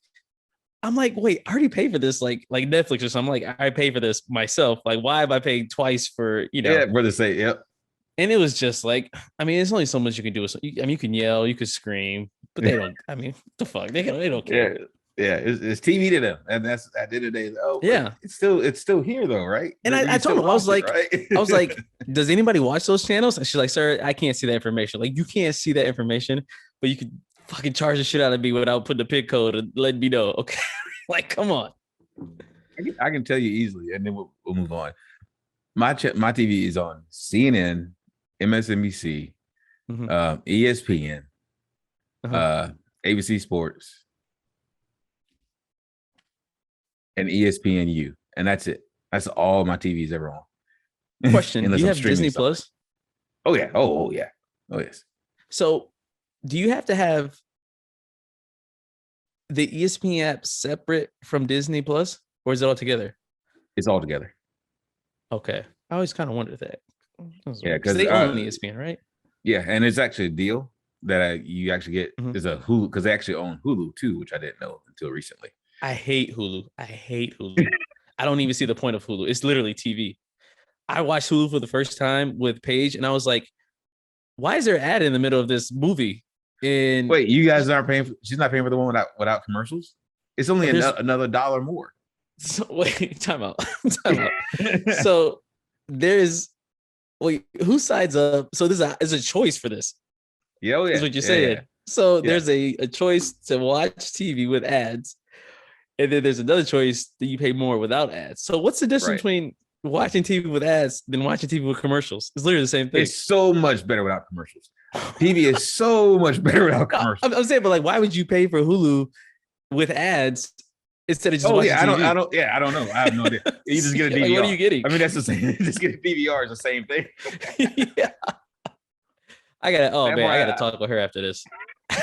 I'm like, wait, I already paid for this, like Netflix or something. Like I pay for this myself. Like, why am I paying twice for, Yeah, brother say, yep. And it was just like, I mean, there's only so much you can do. You can yell, you can scream, but they don't. I mean, the fuck, they don't care. Yeah, it's TV to them, and that's at the end of the day. Oh, yeah, it's still here though, right? And I told him, I was like, does anybody watch those channels? And she's like, sir, I can't see that information. Like, you can't see that information, but you could fucking charge the shit out of me without putting the PIN code and letting me know. Okay, like, come on. I can tell you easily, and then we'll move on. My TV is on CNN, MSNBC, ESPN, ABC Sports, and ESPNU, and that's it. That's all my TV's ever on. Question: do you have Disney Plus? Oh yeah. Oh yeah. Oh yes. So, do you have to have the ESPN app separate from Disney Plus, or is it all together? It's all together. Okay, I always kind of wondered that. Yeah, because they own ESPN, right? Yeah, and it's actually a deal that you actually get is a Hulu, because they actually own Hulu too, which I didn't know until recently. I hate Hulu. I don't even see the point of Hulu. It's literally TV. I watched Hulu for the first time with Paige, and I was like, why is there an ad in the middle of this movie? Wait, you guys aren't paying for, she's not paying for the one without commercials? It's only another $1 more. So, wait, time out. So who sides up? So there's a choice for this. Yeah, is what you're saying. Yeah. So there's a choice to watch TV with ads, and then there's another choice that you pay more without ads. So what's the difference between watching TV with ads than watching TV with commercials? It's literally the same thing. It's so much better without commercials. TV is so much better without commercials. I'm saying, but like, why would you pay for Hulu with ads instead of just watching TV? I don't know. I have no idea. You just get a DVR. Like, what are you getting? I mean, that's the same. Just get a DVR is the same thing. Yeah. I gotta talk with her after this.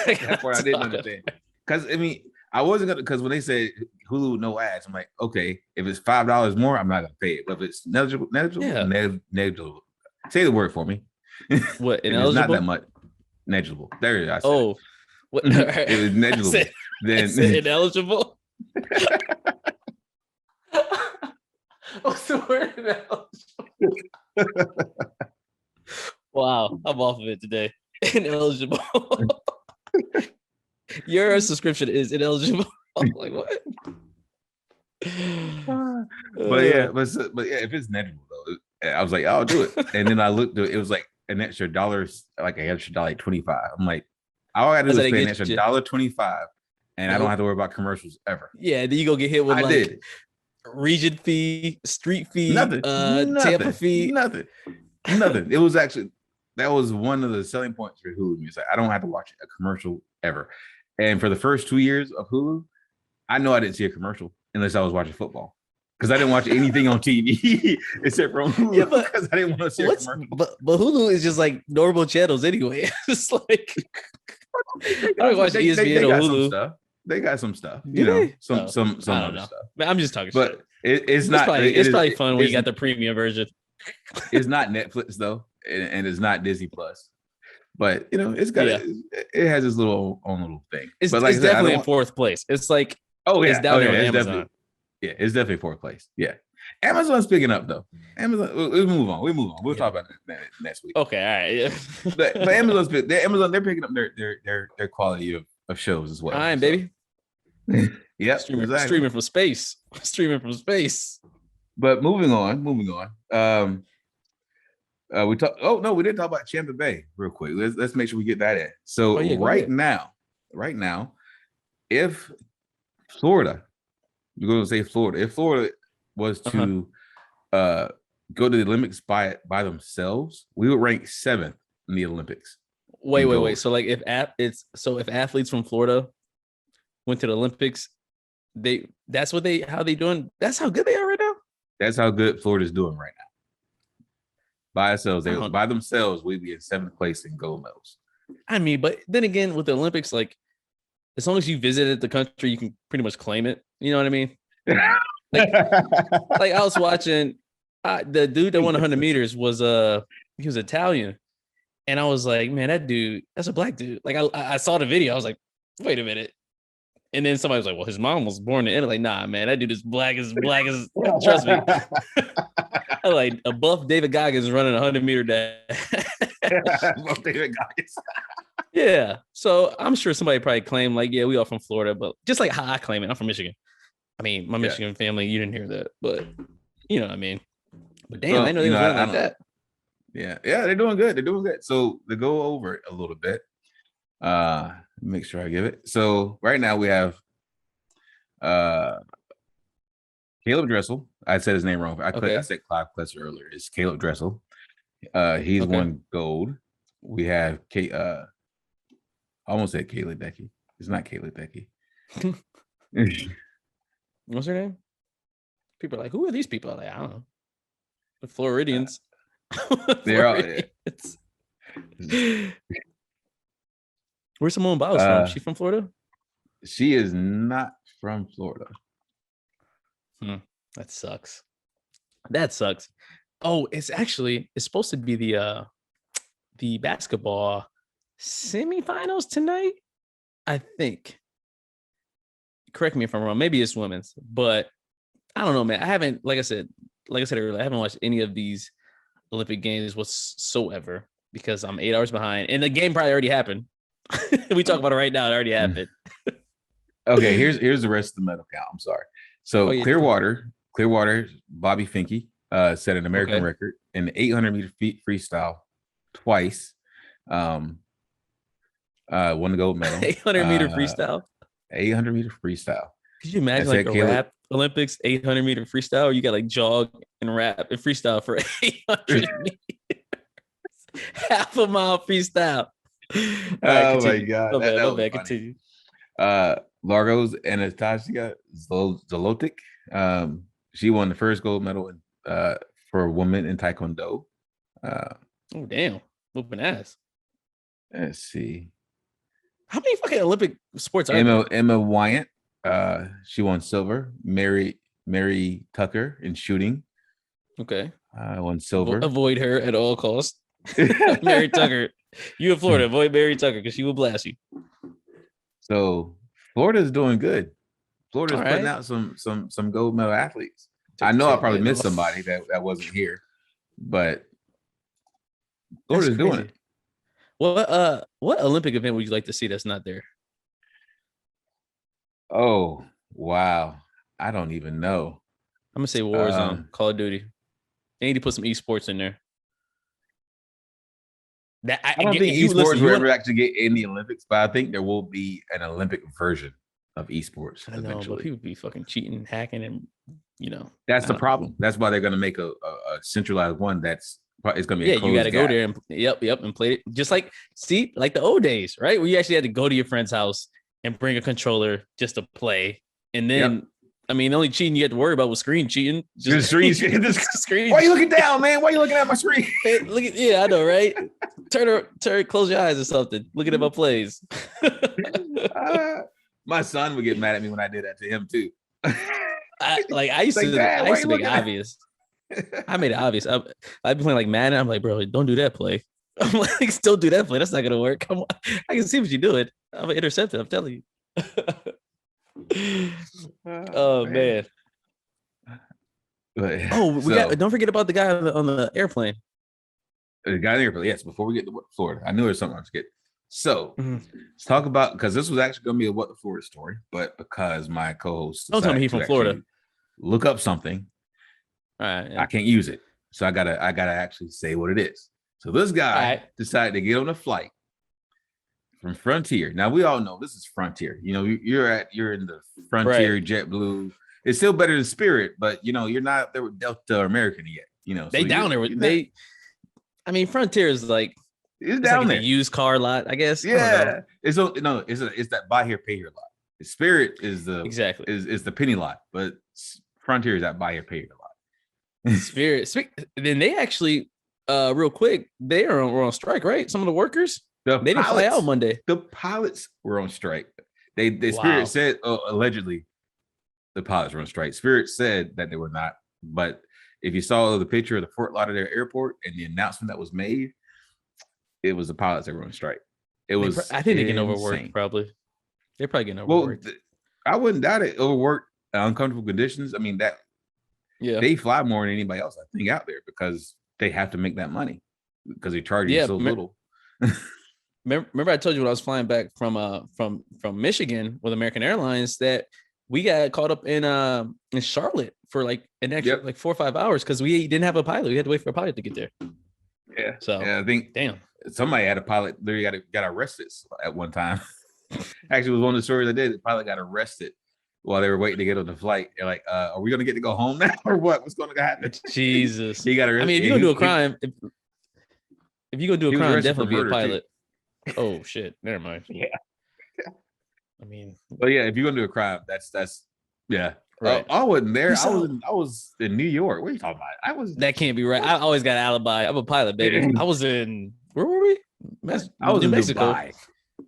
That's what I didn't understand. Because I mean, I wasn't gonna, because when they said Hulu no ads, I'm like, okay, if it's $5 more, I'm not gonna pay it. But if it's negligible, say the word for me. What, ineligible? It's not that much. Negligible. There you go. What? It was negligible. Then ineligible. What's the word? Ineligible. Wow, I'm off of it today. Ineligible. Your subscription is ineligible. I'm like, what? But yeah, if it's negligible though, I was like, I'll do it. And then I looked at it, was like an extra $1, like an extra $1.25. I'm like, all I gotta do is pay an extra $1.25, and I don't have to worry about commercials ever. Yeah, then you go get hit with region fee, street fee, nothing. Tampa fee, nothing. It was actually, that was one of the selling points for Hulu. It's like, I don't have to watch a commercial ever. And for the first 2 years of Hulu, I know I didn't see a commercial unless I was watching football, because I didn't watch anything on TV except for Hulu, because I didn't want to see a commercial. But Hulu is just like normal channels anyway. It's like, I don't watch ESPN or Hulu. They got some stuff, you know, some other stuff. I'm just talking but shit. It's not. It's probably fun when you got the premium version. It's not Netflix though, and it's not Disney Plus. But you know, it's got it has its own little thing. It's like definitely in fourth place. It's like it's down there with Amazon. It's definitely fourth place. Yeah, Amazon's picking up though. Amazon. We'll move on. We'll talk about that next week. Okay, all right. Yeah. but Amazon's they're picking up their quality of shows as well. All right, baby. Yeah, streaming from space. But moving on. We talk. Oh no, we didn't talk about Champa Bay real quick. Let's make sure we get that in. So right now, if Florida, you're going to say Florida. If Florida was to go to the Olympics by themselves, we would rank 7th in the Olympics. Wait. So like if athletes from Florida went to the Olympics, how they doing? That's how good they are right now. That's how good Florida's doing right now. By themselves, we'd be in 7th place in gold medals. I mean, but then again, with the Olympics, like as long as you visited the country, you can pretty much claim it. You know what I mean? like I was watching the dude that won 100 meters was he was Italian, and I was like, man, that dude, that's a black dude. Like I saw the video, I was like, wait a minute. And then somebody was like, well, his mom was born in Italy. Like, nah, man, that dude is black as trust me. I like a buff David Goggins running 100-meter dash. Buff David Goggins. Yeah. So I'm sure somebody probably claimed like, yeah, we all from Florida, but just like how I claim it, I'm from Michigan. I mean, my Michigan family, you didn't hear that, but you know what I mean. But damn, I know they were running like that. Yeah, they're doing good. So to go over it a little bit, make sure I give it. So right now we have Caleb Dressel. I said his name wrong. I said Clive Klesser earlier. It's Caleb Dressel. He's won gold. We have I almost said Kayla Decky. It's not Kayla Decky. What's her name? People are like, who are these people? Like, I don't know. The Floridians. They're all. Where's Simone Biles from? She from Florida? She is not from Florida. That sucks. Oh, it's supposed to be the basketball semifinals tonight, I think. Correct me if I'm wrong. Maybe it's women's, but I don't know, man. I haven't, like I said earlier, I haven't watched any of these Olympic games whatsoever because I'm 8 hours behind, and the game probably already happened. We talk about it right now. It already happened. Okay, here's the rest of the medal count. I'm sorry. So Clearwater, Bobby Finke set an American record in the 800 meter freestyle twice. Won the gold medal. 800 meter freestyle. 800 meter freestyle. Could you imagine like a rap Olympics 800 meter freestyle? Or you got like jog and rap and freestyle for 800 meters. Half a mile freestyle. Oh my God. That continue. Largo's Anastasia Zolotic. She won the first gold medal for women in Taekwondo. Oh, damn. Whooping ass. Let's see. How many fucking Olympic sports are there? Emma Wyant. She won silver. Mary Tucker in shooting. Okay. Won silver. Avoid her at all costs. Mary Tucker. You in Florida, avoid Mary Tucker because she will blast you. So Florida's doing good. Florida's putting out some gold medal athletes. I know I probably missed somebody that wasn't here, but Florida's doing it. What Olympic event would you like to see that's not there? Oh, wow. I don't even know. I'm gonna say Warzone, Call of Duty. They need to put some esports in there. I don't think esports will ever actually get in the Olympics, but I think there will be an Olympic version of esports. I know, eventually. But people be fucking cheating, hacking, and that's the problem. That's why they're going to make a centralized one. It's going to be you got to go there and and play it just like the old days, right? Where you actually had to go to your friend's house and bring a controller just to play, and then. I mean, the only cheating you had to worry about was screen cheating. Just screen. Why are you looking down, man? Why are you looking at my screen? I know, right? Turn, close your eyes or something. Looking at my plays. My son would get mad at me when I did that to him too. I used to make it obvious. I made it obvious. I'd be playing like Madden. I'm like, bro, don't do that play. I'm like, still do that play. That's not gonna work. Come on, I can see what you're doing. I'm gonna intercept it. I'm telling you. Oh man. Don't forget about the guy on the airplane. The guy on the airplane, yes, before we get to Florida. I knew there was something I was getting. So let's talk about, because this was actually gonna be a What the Florida story, but because my co-host don't tell me he's from Florida. Look up something. All right, yeah. I can't use it. So I gotta actually say what it is. So this guy decided to get on a flight from Frontier. Now we all know this is Frontier. You're in the Frontier JetBlue. It's still better than Spirit, but you're not there with Delta or American yet. They down there with they. I mean, Frontier is like it's down like there. A used car lot, I guess. Yeah, it's that buy here, pay here lot. Spirit is the is the penny lot, but Frontier is that buy here, pay here lot. Spirit. Then they actually, real quick, they were on strike, right? Some of the workers. They didn't fly out Monday. The pilots were on strike. Spirit said allegedly the pilots were on strike. Spirit said that they were not. But if you saw the picture of the Fort Lauderdale airport and the announcement that was made, it was the pilots that were on strike. It was. I think they're getting overworked. Probably they're probably getting overworked. Well, I wouldn't doubt it. Overworked, uncomfortable conditions. I mean they fly more than anybody else I think out there because they have to make that money because they charge you so little. Remember, I told you when I was flying back from Michigan with American Airlines that we got caught up in Charlotte for like an extra like 4 or 5 hours because we didn't have a pilot. We had to wait for a pilot to get there. Yeah. So I think somebody had a pilot. They got arrested at one time. Actually, it was one of the stories I did. The pilot got arrested while they were waiting to get on the flight. They're like, "Are we gonna get to go home now, or what? What's going to happen?" Jesus. He got arrested. I mean, if you're gonna do a crime, if you're gonna do a crime, definitely be a pilot. Too. Oh shit! Never mind. Yeah. I mean, but yeah, if you're gonna do a crime, that's yeah. Right. I wasn't there. I was in New York. What are you talking about? That can't be right. I always got an alibi. I'm a pilot, baby. I was in where were we? I was in Mexico.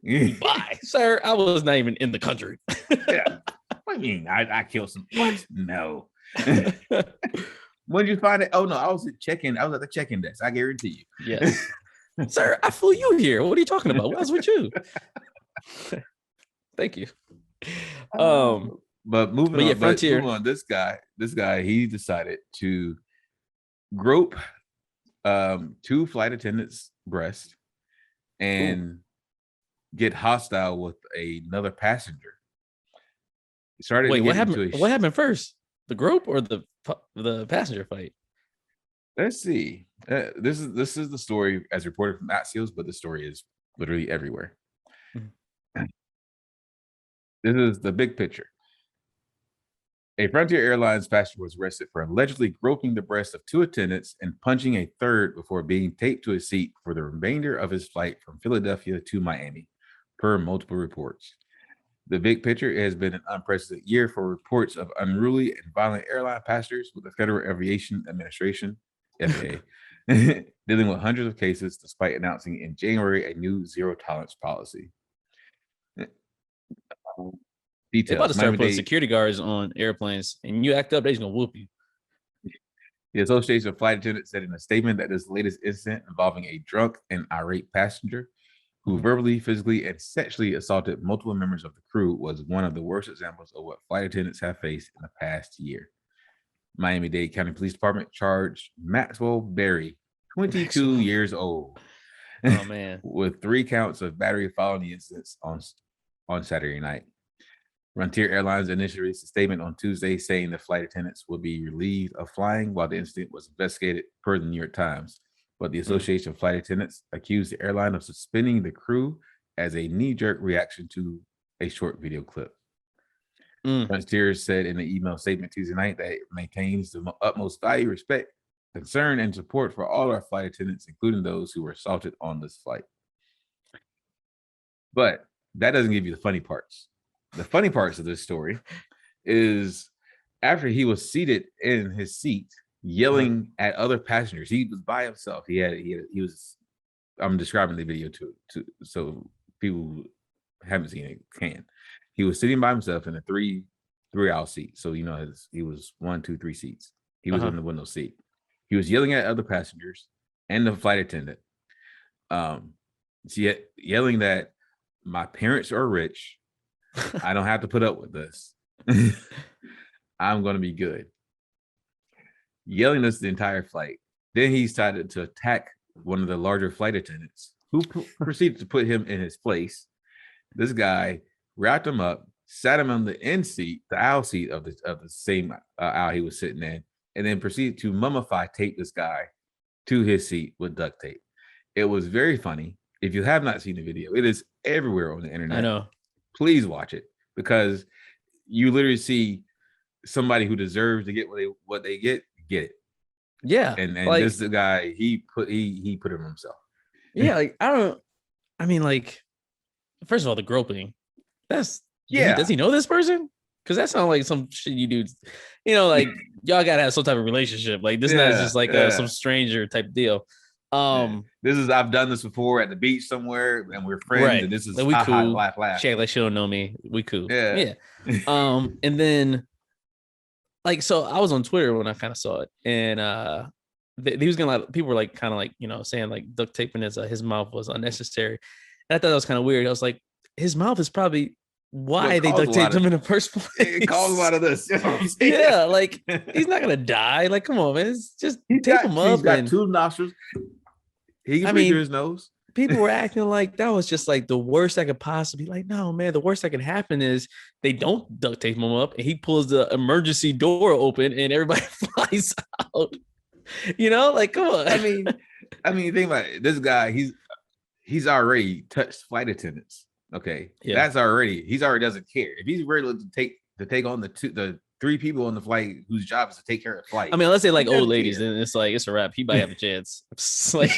Dubai. Sir. I was not even in the country. Yeah. What do you mean? I killed some. What? No. When did you find it? Oh no, I was at the check-in desk. I guarantee you. Yes. Sir, I flew you here. What are you talking about? What was with you? Thank you. But moving on, Frontier. This guy, he decided to grope 2 flight attendants breast and get hostile with another passenger. Started. Wait, what happened? What happened first? The group or the passenger fight? Let's see. This is the story as reported from Axios, but the story is literally everywhere. Mm-hmm. This is the big picture. A Frontier Airlines passenger was arrested for allegedly groping the breast of 2 attendants and punching a third before being taped to a seat for the remainder of his flight from Philadelphia to Miami, per multiple reports. The big picture has been an unprecedented year for reports of unruly and violent airline passengers, with the Federal Aviation Administration, FAA, dealing with hundreds of cases despite announcing in January a new zero-tolerance policy. Details. They're about to start putting security guards on airplanes, and you act up, they're just gonna whoop you. The Association of Flight Attendants said in a statement that this latest incident involving a drunk and irate passenger who verbally, physically, and sexually assaulted multiple members of the crew was one of the worst examples of what flight attendants have faced in the past year. Miami-Dade County Police Department charged Maxwell Berry, 22 years old, oh man, with 3 counts of battery following the incidents on Saturday night. Frontier Airlines initially released a statement on Tuesday saying the flight attendants will be relieved of flying while the incident was investigated, per the New York Times. But the Association of Flight Attendants accused the airline of suspending the crew as a knee-jerk reaction to a short video clip. Frontier said in an email statement Tuesday night that it maintains the utmost value, respect, concern, and support for all our flight attendants, including those who were assaulted on this flight. But that doesn't give you the funny parts. The funny parts of this story is after he was seated in his seat, yelling at other passengers. He was by himself. He was. I'm describing the video to so people who haven't seen it can. He was sitting by himself in a three aisle seat. So he was 1, 2, 3 seats. He was in the window seat. He was yelling at other passengers and the flight attendant. Yelling that my parents are rich. I don't have to put up with this. I'm going to be good. Yelling this the entire flight. Then he started to attack one of the larger flight attendants, who proceeded to put him in his place. This guy wrapped him up, sat him on the end seat, the aisle seat of the same aisle he was sitting in, and then proceeded to tape this guy to his seat with duct tape. It was very funny. If you have not seen the video, it is everywhere on the internet. I know. Please watch it, because you literally see somebody who deserves to get what they get it. Yeah. And like, this is the guy, he put him himself. Yeah, first of all, the groping. Does he know this person? Because that sounds like some shit you do. Y'all gotta have some type of relationship. Like this is not just like some stranger type deal. This is, I've done this before at the beach somewhere, and we're friends, right. And this is we cool. Laugh. She like she don't know me. We cool. Yeah. And then so I was on Twitter when I kind of saw it, and he was gonna people were like kind of like saying like duct taping his mouth was unnecessary. And I thought that was kind of weird. I was like, his mouth is probably why they duct taped him in the first place. It caused a lot of this. Yeah, like he's not gonna die. Like, come on, man. It's just tape him up. He's got 2 nostrils. He can breathe through his nose. People were acting like that was just like the worst that could possibly. Like, no, man. The worst that could happen is they don't duct tape him up, and he pulls the emergency door open, and everybody flies out. Like, come on. I mean, think about it. This guy, he's already touched flight attendants. Okay, he's already doesn't care if he's ready to take on the 3 people on the flight whose job is to take care of the flight. Unless they like old ladies, then it's like it's a wrap. He might have a chance. Like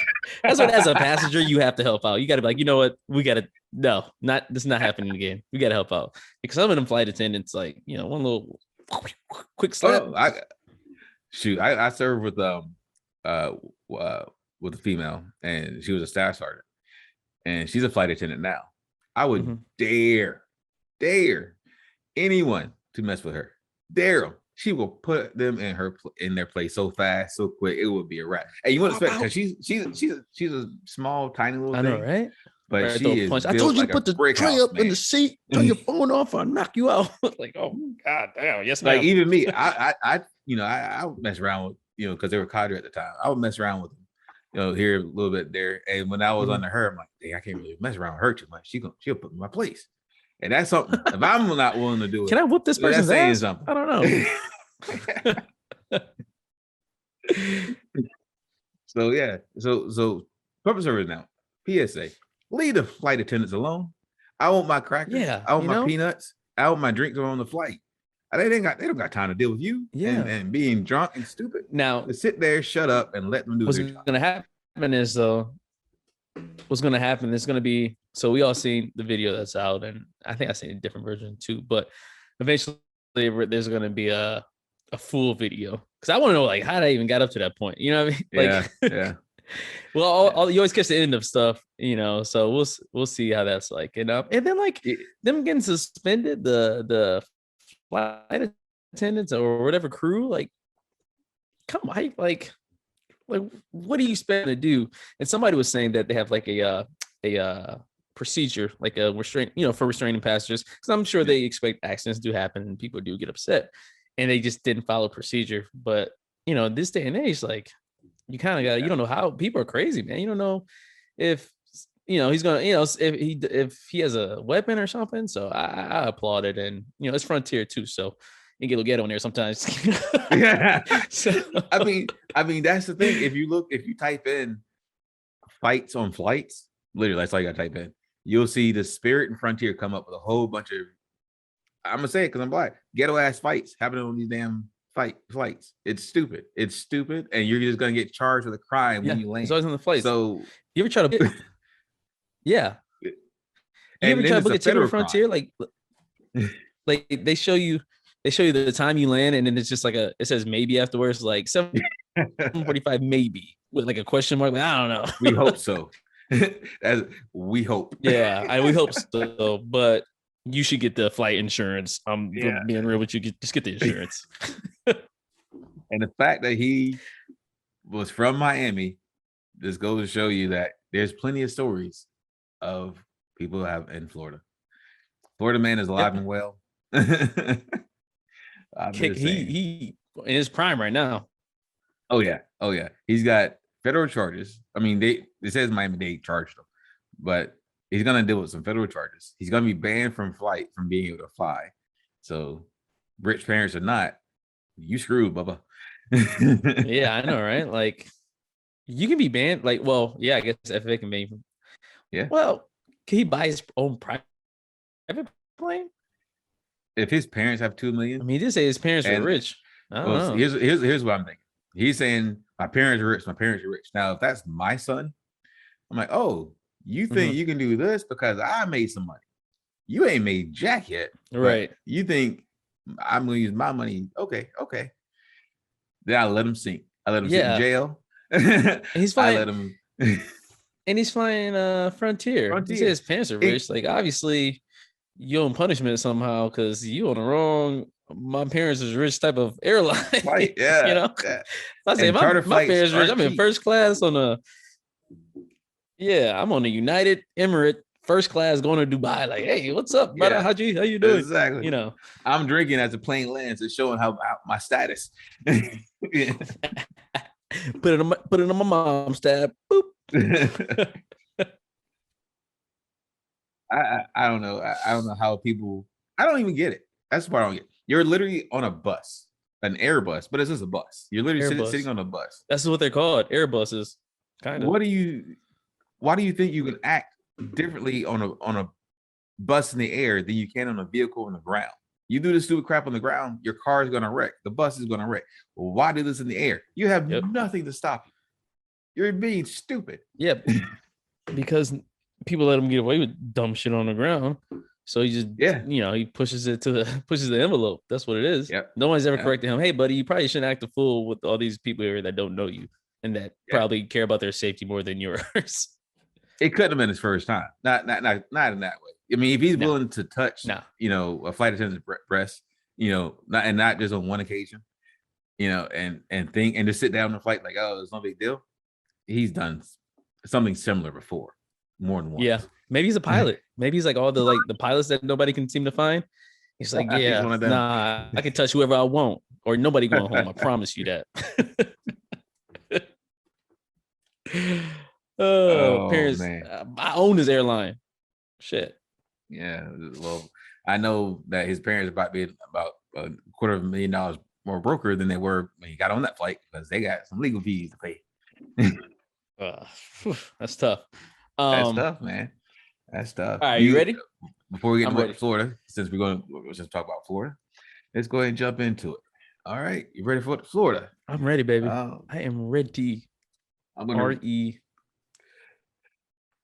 that's what, as a passenger, you have to help out. You got to be like, you know what, we got to this is not happening again. We got to help out, because some of them flight attendants, like one little quick slap. I served with a female, and she was a staff sergeant, and she's a flight attendant now. I would dare anyone to mess with her. Dare them. She will put them in their place so fast, so quick. It would be a wrap. And you wouldn't expect, because she's a small, tiny little thing. I know, right? But right, she is. I told you like put the tray up in the seat. Turn your phone off. I'll knock you out. Like, oh god damn. Yes, like even me. I would mess around with because they were cadre at the time. I would mess around with them. here a little bit there. And when I was under her, I'm like, dang, I can't really mess around with her too much. She'll put me in my place. And that's something. If I'm not willing to do it, can I whoop this person's ass? Something. I don't know. So yeah. So public service now. PSA. Leave the flight attendants alone. I want my crackers. Yeah. I want my peanuts. I want my drinks on the flight. They don't got time to deal with you and being drunk and stupid. Now to sit there, shut up, and let them do their job. What's gonna happen is what's gonna happen is gonna be, so we all seen the video that's out, and I think I seen a different version too, but eventually there's gonna be a full video. Because I want to know like how they even got up to that point. You know what I mean? Like yeah. Well, you always catch the end of stuff, so we'll see how that's like. And then like them getting suspended, the flight attendants or whatever crew, like, come on, like what are you expecting to do? And somebody was saying that they have like a procedure, like a restraint, for restraining passengers, because I'm sure they expect accidents to happen and people do get upset, and they just didn't follow procedure. But this day and age, like, you kind of got, you don't know how people are crazy, man. You don't know if he's gonna, if he has a weapon or something. So I applaud it, and it's Frontier too, so you get on there sometimes. Yeah. So I mean that's the thing. If you type in fights on flights, literally that's all you gotta type in. You'll see the Spirit and Frontier come up with a whole bunch of, I'm gonna say it because I'm black, ghetto ass fights happening on these damn flights. It's stupid, and you're just gonna get charged with a crime when you land. It's always on the flight. So you ever try to yeah you ever try to book a ticket with Frontier, like they show you the time you land, and then it's just like it says maybe afterwards, like 7:45 maybe with like a question mark. Like, I don't know. We hope so. We hope. Yeah, we hope so, but you should get the flight insurance. I'm being real with you. Just get the insurance. And the fact that he was from Miami, this goes to show you that there's plenty of stories of people who have in Florida. Florida man is alive and well. He in his prime right now. Oh yeah. He's got federal charges. I mean, it says Miami-Dade charged him, but he's gonna deal with some federal charges. He's gonna be banned from being able to fly. So, rich parents or not, you screwed, Bubba. Yeah, I know, right? Like, you can be banned. Like, well, yeah, I guess FAA can ban him. Yeah. Well, can he buy his own private plane? If his parents have $2 million, I mean, he did say his parents were rich. I don't know. Here's what I'm thinking. He's saying my parents are rich. My parents are rich. Now, if that's my son, I'm like, oh, you think you can do this because I made some money? You ain't made jack yet, right? You think I'm gonna use my money? Okay. Then I let him sink. I let him sit in jail. And he's flying. I let him. And he's flying Frontier. He said his parents are rich. Like, obviously, you on punishment somehow because you on the wrong. My parents is rich type of airline. Right, yeah. I say my parents rich. I'm in first class on a. Yeah, I'm on a United Emirate first class going to Dubai. Like, hey, what's up, brother? How you doing? Exactly. I'm drinking as the plane lands. It's showing how my status. Put it on my mom's tab. Boop. I don't know. I don't know how people. I don't even get it. That's the part I don't get. You're literally on a bus, an Airbus, but it's just a bus. You're literally sitting on a bus. That's what they're called, Airbuses. Kind of. Why do you think you can act differently on a bus in the air than you can on a vehicle on the ground? You do this stupid crap on the ground, your car is gonna wreck. The bus is gonna wreck. Well, why do this in the air? You have nothing to stop you. You're being stupid. Yeah, because people let him get away with dumb shit on the ground. So he just, he pushes it to the envelope. That's what it is. Yep. No one's ever corrected him. Hey, buddy, you probably shouldn't act a fool with all these people here that don't know you and that probably care about their safety more than yours. It couldn't have been his first time. Not in that way. I mean, if he's willing to touch, a flight attendant's breast, not just on one occasion, and think and just sit down on the flight like, oh, it's no big deal. He's done something similar before, more than once. Yeah, maybe he's a pilot. Maybe he's like all the pilots that nobody can seem to find. He's like, I can touch whoever I want, or nobody going home. I promise you that. Oh, Oh parents. man. I own this airline. Shit. Yeah. Well, I know that his parents about to be about $250,000 more broker than they were when he got on that flight because they got some legal fees to pay. That's tough. That's tough, man. That's tough. All right, you ready? Before we get I'm into ready. Florida, since we're just talk about Florida, let's go ahead and jump into it. All right, you ready for Florida? I'm ready, baby. I am ready. I'm gonna RE.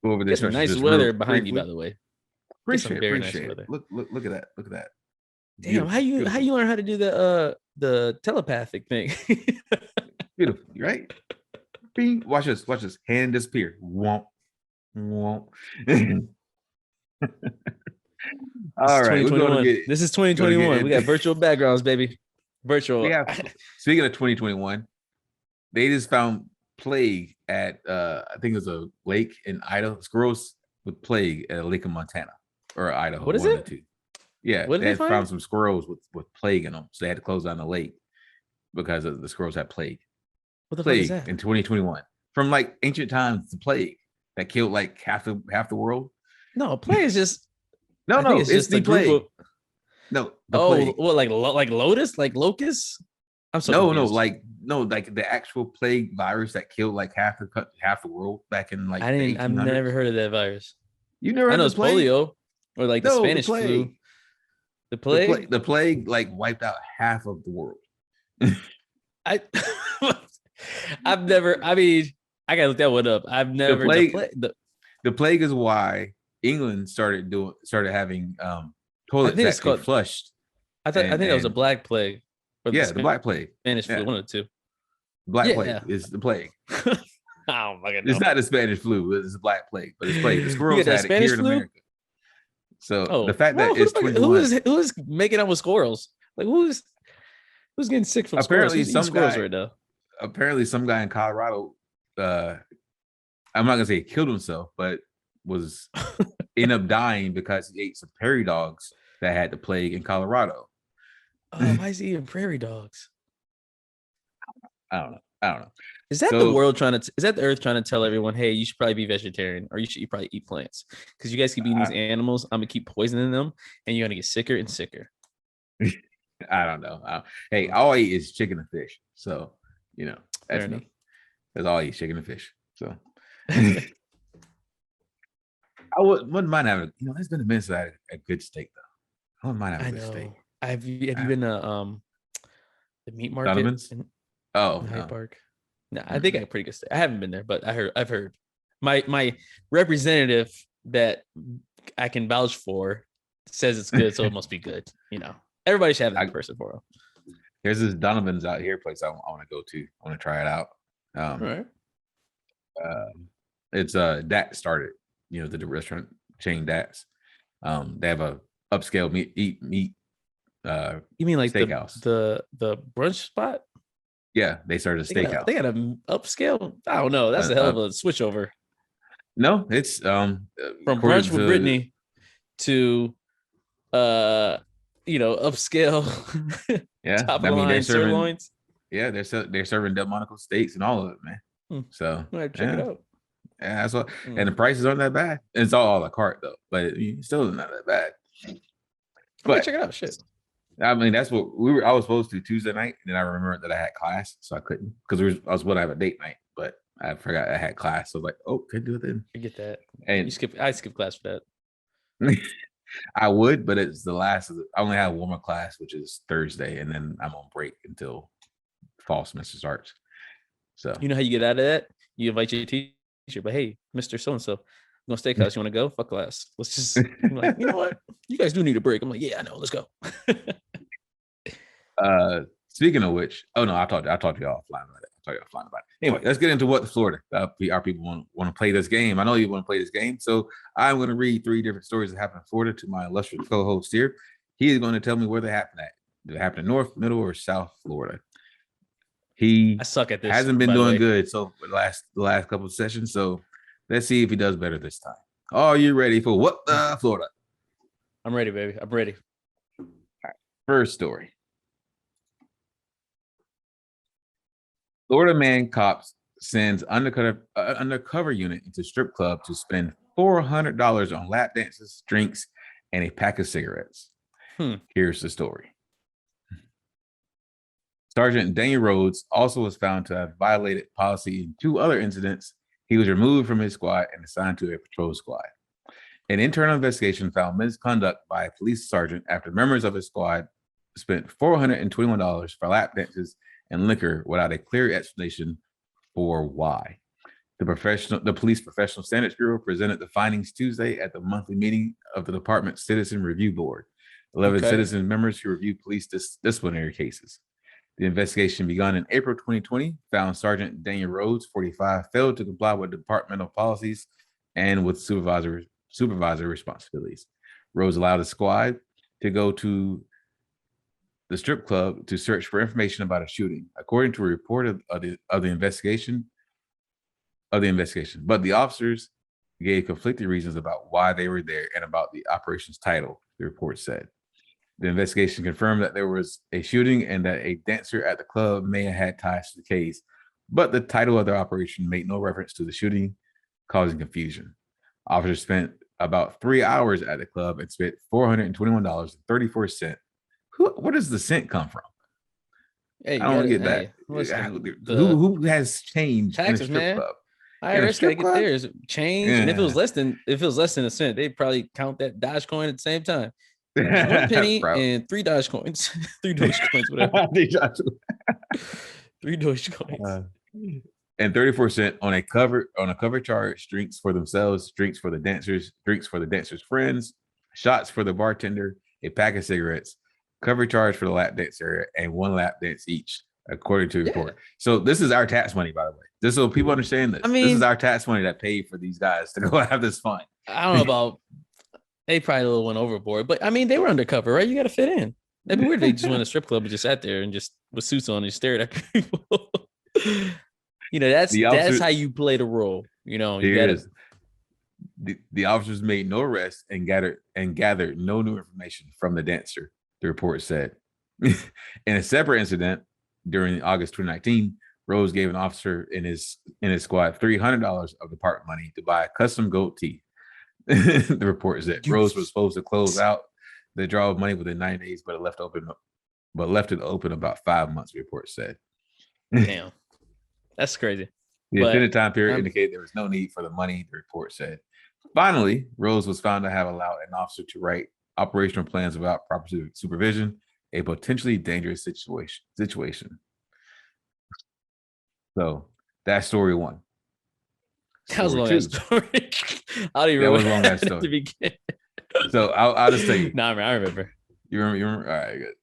go over this. Get some nice just weather real behind briefly. you, by the way. Appreciate nice it. weather. Look at that. Look at that. Damn, how you learn how to do the telepathic thing? Beautiful, right? Watch this. Hand disappear. Won't. All right, we're going to get. This is 2021. We got virtual backgrounds, baby. Virtual. Yeah. Speaking of 2021, they just found plague at I think it was a lake in Idaho. Squirrels with plague at a lake in Montana or Idaho. What is it? Two. Yeah, what they had found some squirrels with plague in them, so they had to close down the lake because of the squirrels had plague. What the plague fuck is that? In 2021 from like ancient times? The plague that killed like half the world. No, plague is just no, it's just the plague. No, the plague. What like lotus, like locusts? I'm so confused. like the actual plague virus that killed like half the world back in like I've never heard of that virus. You never heard I know of it's polio or like the Spanish flu. The plague? The plague like wiped out half of the world. I've never, I mean, I gotta look that one up. I've never the plague is why England started having toilets that get flushed. I think that was a black plague. Yeah, the black plague. Spanish flu, one of the two. Black plague is the plague. Oh my god! It's not the Spanish flu. It's the black plague, but it's plague. The squirrels had it here in America. So the fact that it's 21. Who is making out with squirrels? Like who's getting sick from apparently squirrels? Some guy right now. Apparently some guy in Colorado. I'm not gonna say he killed himself, but was ended up dying because he ate some prairie dogs that had the plague in Colorado. Why is he eating prairie dogs? I don't know. Is that the world is that the earth trying to tell everyone, hey, you should probably be vegetarian or you probably eat plants? Because you guys keep eating these animals, I'm gonna keep poisoning them and you're gonna get sicker and sicker. I don't know. Hey, all I eat is chicken and fish. So, that's me. That's all I eat, chicken and fish. So I wouldn't mind having, it's been a minute since I had a good steak though. I wouldn't mind having a good steak. Have you been to the meat market? Donovan's? Hyde Park. No, I think I have pretty good steak. I haven't been there, but I've heard. My representative that I can vouch for says it's good, so it must be good. Everybody should have that person for them. There's this Donovan's out here place I want to go to. I want to try it out. All right. It's Dat started, the restaurant chain Dats. They have a upscale meat. You mean like steakhouse? The brunch spot? Yeah, they started a steakhouse. They got an upscale. I don't know. That's a hell of a switch over. No, it's from brunch with Brittany to upscale. Yeah, top of the line sirloins. Yeah, they're serving Delmonico steaks and all of it, man. So check it out. Yeah, that's what. And the prices aren't that bad. It's all a la carte though, but it's still not that bad. But check it out. Shit. I mean, that's what I was supposed to Tuesday night, and then I remembered that I had class, so I couldn't because I was going to have a date night, but I forgot I had class. So I was like, oh, could do it then. I get that. And I skip class for that. I would, but it's the last. I only have one more class, which is Thursday, and then I'm on break until fall semester starts. So you know how you get out of that? You invite your teacher, but hey, Mr. So-and-so, I'm going to steakhouse. You want to go? Fuck class. Let's just, I'm like, you know what? You guys do need a break. I'm like, yeah, I know. Let's go. Speaking of which, I talked to you offline about it. Anyway, let's get into what Florida. Our people want to play this game. I know you want to play this game, so I'm going to read 3 different stories that happened in Florida to my illustrious co-host here. He is going to tell me where they happened at. Did it happen in North, Middle, or South Florida? I suck at this. Hasn't been doing good so the last couple of sessions. So let's see if he does better this time. Are you ready for what the Florida? I'm ready, baby. I'm ready. All right. First story. Florida man cops sends undercover unit into strip club to spend $400 on lap dances, drinks, and a pack of cigarettes. Here's the story. Sergeant Daniel Rhodes also was found to have violated policy in 2 other incidents. He was removed from his squad and assigned to a patrol squad. An internal investigation found misconduct by a police sergeant after members of his squad spent $421 for lap dances and liquor without a clear explanation for why. The Police Professional Standards Bureau presented the findings Tuesday at the monthly meeting of the department's Citizen Review Board. 11 citizen members who reviewed police disciplinary cases. The investigation begun in April 2020 found Sergeant Daniel Rhodes, 45, failed to comply with departmental policies and with supervisor responsibilities. Rhodes allowed the squad to go to the strip club to search for information about a shooting, according to a report of the investigation. But the officers gave conflicting reasons about why they were there and about the operation's title, the report said. The investigation confirmed that there was a shooting and that a dancer at the club may have had ties to the case, but the title of the operation made no reference to the shooting, causing confusion. Officers spent about 3 hours at the club and spent $421.34. Where does the cent come from? Hey, I don't get that. Who has change taxes, in a strip man? club? IRS gotta get theirs change, and if it was less than a cent, they'd probably count that Dogecoin at the same time. 1 penny and 3 Dogecoins, 3 Dogecoins, whatever. 3 Dogecoins. And 34 cents on a cover charge, drinks for themselves, drinks for the dancers, drinks for the dancers' friends, shots for the bartender, a pack of cigarettes, cover charge for the lap dance area, and 1 lap dance each, according to the report. So this is our tax money, by the way. Just so people understand this. This is our tax money that paid for these guys to go have this fun. I don't know about they probably a little went overboard, but I mean they were undercover, right? You got to fit in. It'd be weird they just went to a strip club and just sat there and just with suits on and stared at people. That's how you play the role. You gotta. The officers made no arrests and gathered no new information from the dancer, the report said. In a separate incident during August 2019, Rose gave an officer in his squad $300 of department money to buy a custom gold teeth. The report said Rose was supposed to close out the draw of money within 9 days, but left it open about 5 months, the report said. Damn. That's crazy. The extended time period indicated there was no need for the money, the report said. Finally, Rose was found to have allowed an officer to write operational plans without proper supervision, a potentially dangerous situation. So that's story 1. That was a long story. I don't even remember long that story. To begin. So I'll just tell you. I remember. You remember? All right, good.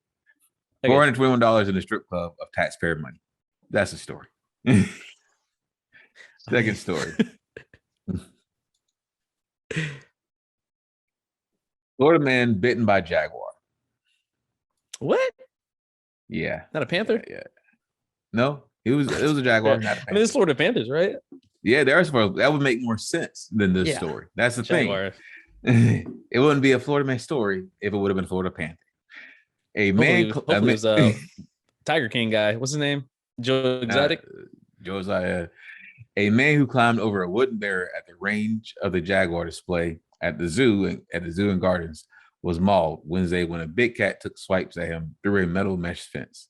$421 in the strip club of taxpayer money. That's the story. Second story. Florida man bitten by jaguar. What? Yeah. Not a panther? Yeah. No, it was a jaguar. Not a panther. I mean, it's Florida Panthers, right? Yeah, that would make more sense than this story. That's the jaguar thing. It wouldn't be a Florida man story if it would have been Florida Panther. Hopefully it was Tiger King guy. What's his name? Joe Exotic? Josiah. A man who climbed over a wooden barrier at the range of the jaguar display at the zoo and gardens was mauled Wednesday when a big cat took swipes at him through a metal mesh fence.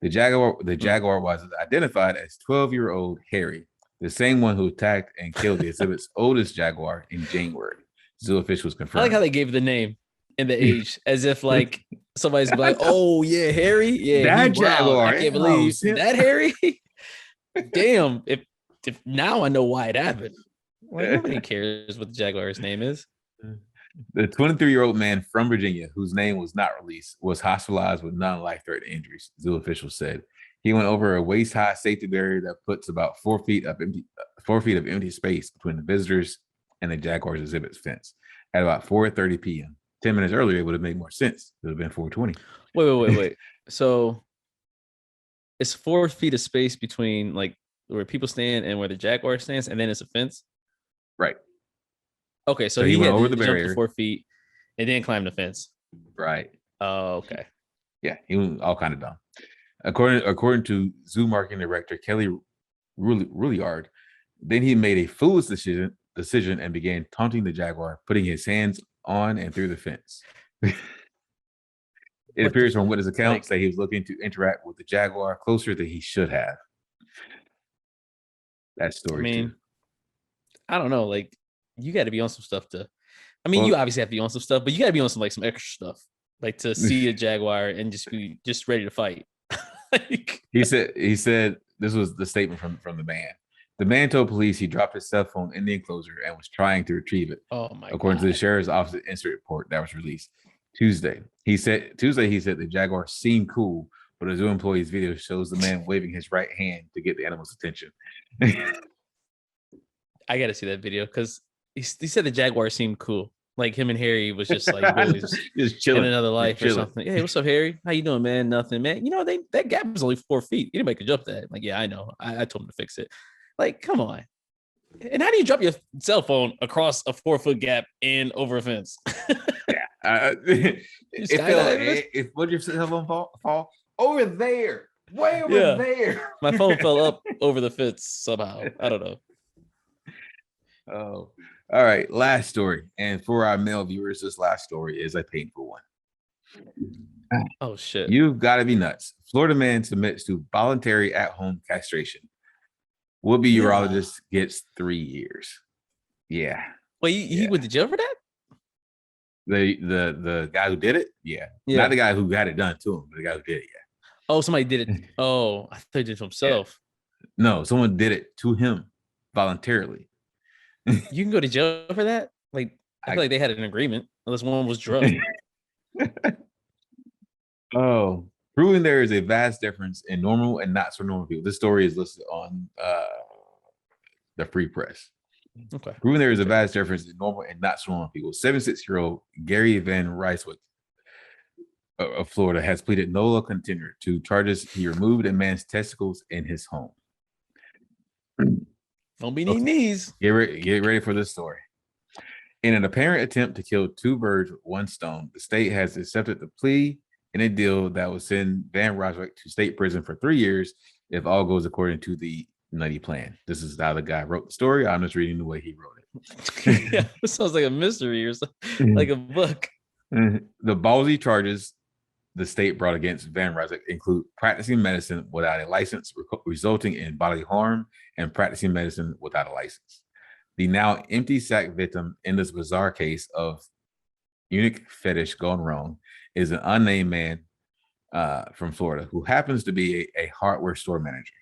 The jaguar was identified as 12-year-old Harry, the same one who attacked and killed the exhibit's oldest jaguar in January. Zoo officials confirmed. I like how they gave the name and the age as if like somebody's like, "Oh yeah, Harry, yeah, that jaguar." I can't believe that Harry. Damn, if now I know why it happened. Like, nobody cares what the jaguar's name is. The 23-year-old man from Virginia, whose name was not released, was hospitalized with non-life-threatening injuries, zoo officials said. He went over a waist-high safety barrier that puts about 4 feet of empty space between the visitors and the jaguar's exhibit fence at about 4:30 p.m. 10 minutes earlier, it would have made more sense. It would have been 4:20. Wait. So it's 4 feet of space between like where people stand and where the jaguar stands, and then it's a fence? Right. Okay, so he went had over to the jump barrier to 4 feet and then climb the fence. Right. Oh, okay. Yeah, he was all kind of dumb. According to zoo marketing director Kelly really, really hard. Then he made a foolish decision and began taunting the jaguar, putting his hands on and through the fence. It appears from witness accounts that he was looking to interact with the jaguar closer than he should have. That story, too. I don't know. Like, you got to be on some stuff to. You obviously have to be on some stuff, but you got to be on some extra stuff, like to see a jaguar and just be ready to fight. He said this was the statement from the man. The man told police he dropped his cell phone in the enclosure and was trying to retrieve it. Oh my! According to the sheriff's office incident report that was released Tuesday, he said the jaguar seemed cool, but a zoo employee's video shows the man waving his right hand to get the animal's attention. I got to see that video because he said the jaguar seemed cool. Like him and Harry was just like really just chilling in another life or something. Hey, what's up, Harry? How you doing, man? Nothing, man. That gap is only 4 feet. Anybody could jump that. Like, yeah, I know. I told him to fix it. Like, come on. And how do you drop your cell phone across a 4-foot gap and over a fence? Yeah. If would your cell phone fall over there, way over there? My phone fell up over the fence somehow. I don't know. Oh, all right. Last story. And for our male viewers, this last story is a painful one. Oh, shit. You've got to be nuts. Florida man submits to voluntary at-home castration. Would-be urologist gets 3 years. Yeah. Wait, he went to jail for that? The guy who did it? Yeah. Not the guy who had it done to him, but the guy who did it, yeah. Oh, somebody did it. Oh, I thought he did it to himself. Yeah. No, someone did it to him voluntarily. You can go to jail for that? Like, I feel like they had an agreement, unless one was drunk. Oh, proving there is a vast difference in normal and not so normal people. This story is listed on the Free Press. Okay. Proving there is a vast difference in normal and not so normal people. 76-year-old Gary Van Ryswick of Florida has pleaded nolo contender to charges he removed a man's testicles in his home. Don't be needing these. Get ready for this story. In an apparent attempt to kill 2 birds with 1 stone, the state has accepted the plea in a deal that will send Van Ryswick to state prison for 3 years if all goes according to the nutty plan. This is how the guy wrote the story. I'm just reading the way he wrote it. Yeah, it sounds like a mystery or something, like a book. The ballsy charges the state brought against Van Ryswick include practicing medicine without a license, resulting in bodily harm, and practicing medicine without a license. The now empty sack victim in this bizarre case of eunuch fetish gone wrong is an unnamed man from Florida who happens to be a hardware store manager.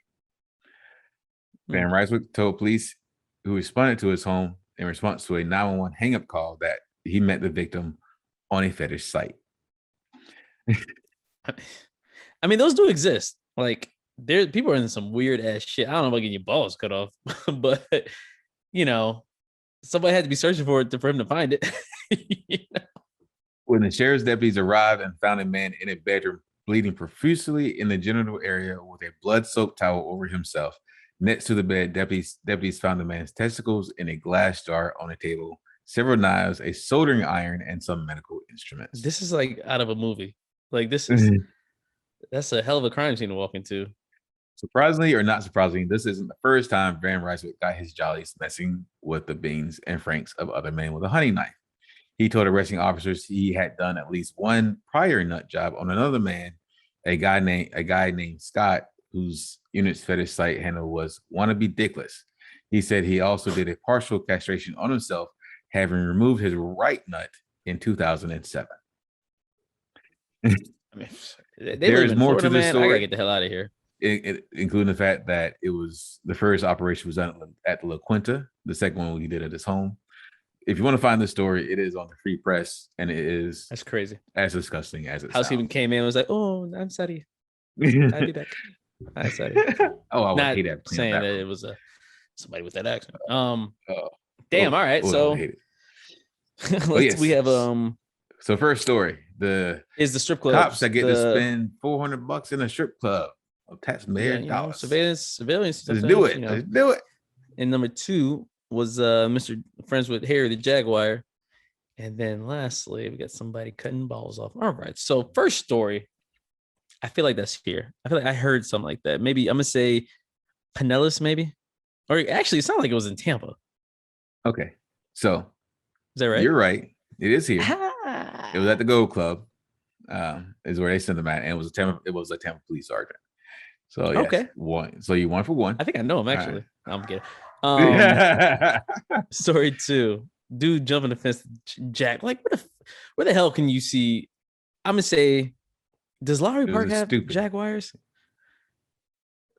Van Ryswick told police who responded to his home in response to a 911 hang-up call that he met the victim on a fetish site. I mean, those do exist. Like, people are in some weird ass shit. I don't know about getting your balls cut off, but somebody had to be searching for it for him to find it. When the sheriff's deputies arrived and found a man in a bedroom bleeding profusely in the genital area with a blood-soaked towel over himself, next to the bed, deputies found the man's testicles in a glass jar on a table, several knives, a soldering iron, and some medical instruments. This is like out of a movie. Like, that's a hell of a crime scene to walk into. Surprisingly or not surprisingly, this isn't the first time Van Ryswick got his jollies messing with the beans and franks of other men with a hunting knife. He told arresting officers he had done at least one prior nut job on another man, a guy named Scott, whose unit's fetish site handle was wannabe dickless. He said he also did a partial castration on himself, having removed his right nut in 2007. I mean, there is more to this story. I gotta get the hell out of here. Including the fact that it was the first operation was done at the La Quinta. The second one we did at his home. If you want to find the story, it is on the Free Press, and that's crazy, as disgusting as it Housekeeping came in and was like, "Oh, I'm sorry, I'll be back. I'm sorry." Oh, I would hate that. Saying that it was somebody with that accent. Damn. All right, so we have So first story, the strip club. Cops that get to spend $400 in a strip club of taxpayer dollars. Surveillance. Let's do it. Let's do it. And number 2 was Mr. Friends with Harry the Jaguar. And then lastly, we got somebody cutting balls off. All right. So first story, I feel like that's here. I feel like I heard something like that. Maybe I'm gonna say Pinellas, maybe, or actually, it sounded like it was in Tampa. Okay, so is that right? You're right. It is here. It was at the Gold Club. Is where they sent them at, and it was a Tampa police sergeant. So yes, okay, one. So you 1 for 1. I think I know him actually. Right. I'm kidding. Story 2. Dude jumping the fence, Jack. Like where the hell can you see? I'm gonna say, does Lowry Park have jaguars?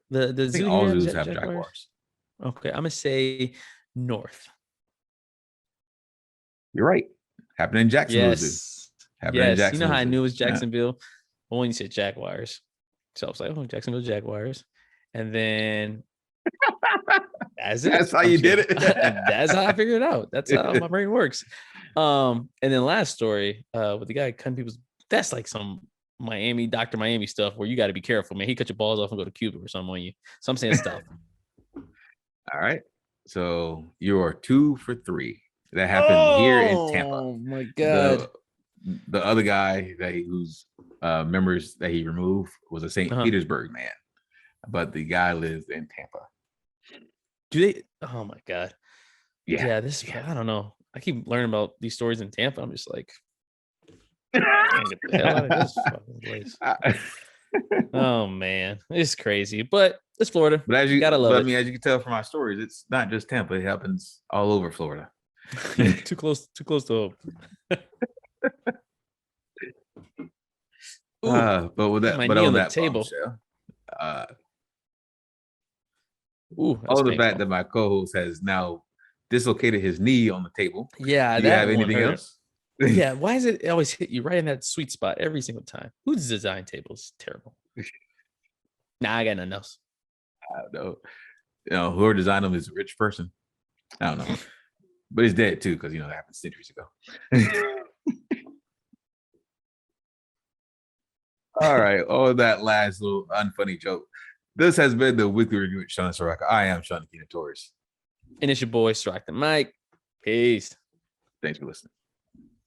The zoo all zoos have jaguars. Okay, I'm gonna say north. You're right. Happened in Jacksonville Zoo. Yes. You know how I knew it was Jacksonville? Well, when you said jaguars. So I was like, oh, Jacksonville Jaguars. And then that's how you did it. That's how I figured it out. That's how my brain works. And then last story with the guy cutting people's, that's like some Dr. Miami stuff where you got to be careful, man. He cut your balls off and go to Cuba or something on you. So I'm saying stuff. All right. So you are 2 for 3. That happened here in Tampa. Oh my God. The other guy whose members that he removed was a St. Petersburg man, but the guy lives in Tampa. Do they? Oh my God. Yeah. I don't know. I keep learning about these stories in Tampa. I'm just like, get the hell out of this fucking place. Oh man, it's crazy, but it's Florida. But as you gotta love it. I mean, as you can tell from our stories, it's not just Tampa. It happens all over Florida. Too close to home. But with that, but on that table. The fact that my co-host has now dislocated his knee on the table. Yeah. Do you have anything else? Yeah. Why does it always hit you right in that sweet spot every single time? Who's design tables? Terrible. Nah, I got nothing else. I don't know. Whoever designed them is a rich person. I don't know. But he's dead too, because that happened centuries ago. All right. Oh, that last little unfunny joke. This has been the Weekly Review with Sean and Serak. I am Sean Torres. And it's your boy, Serak the Mike. Peace. Thanks for listening.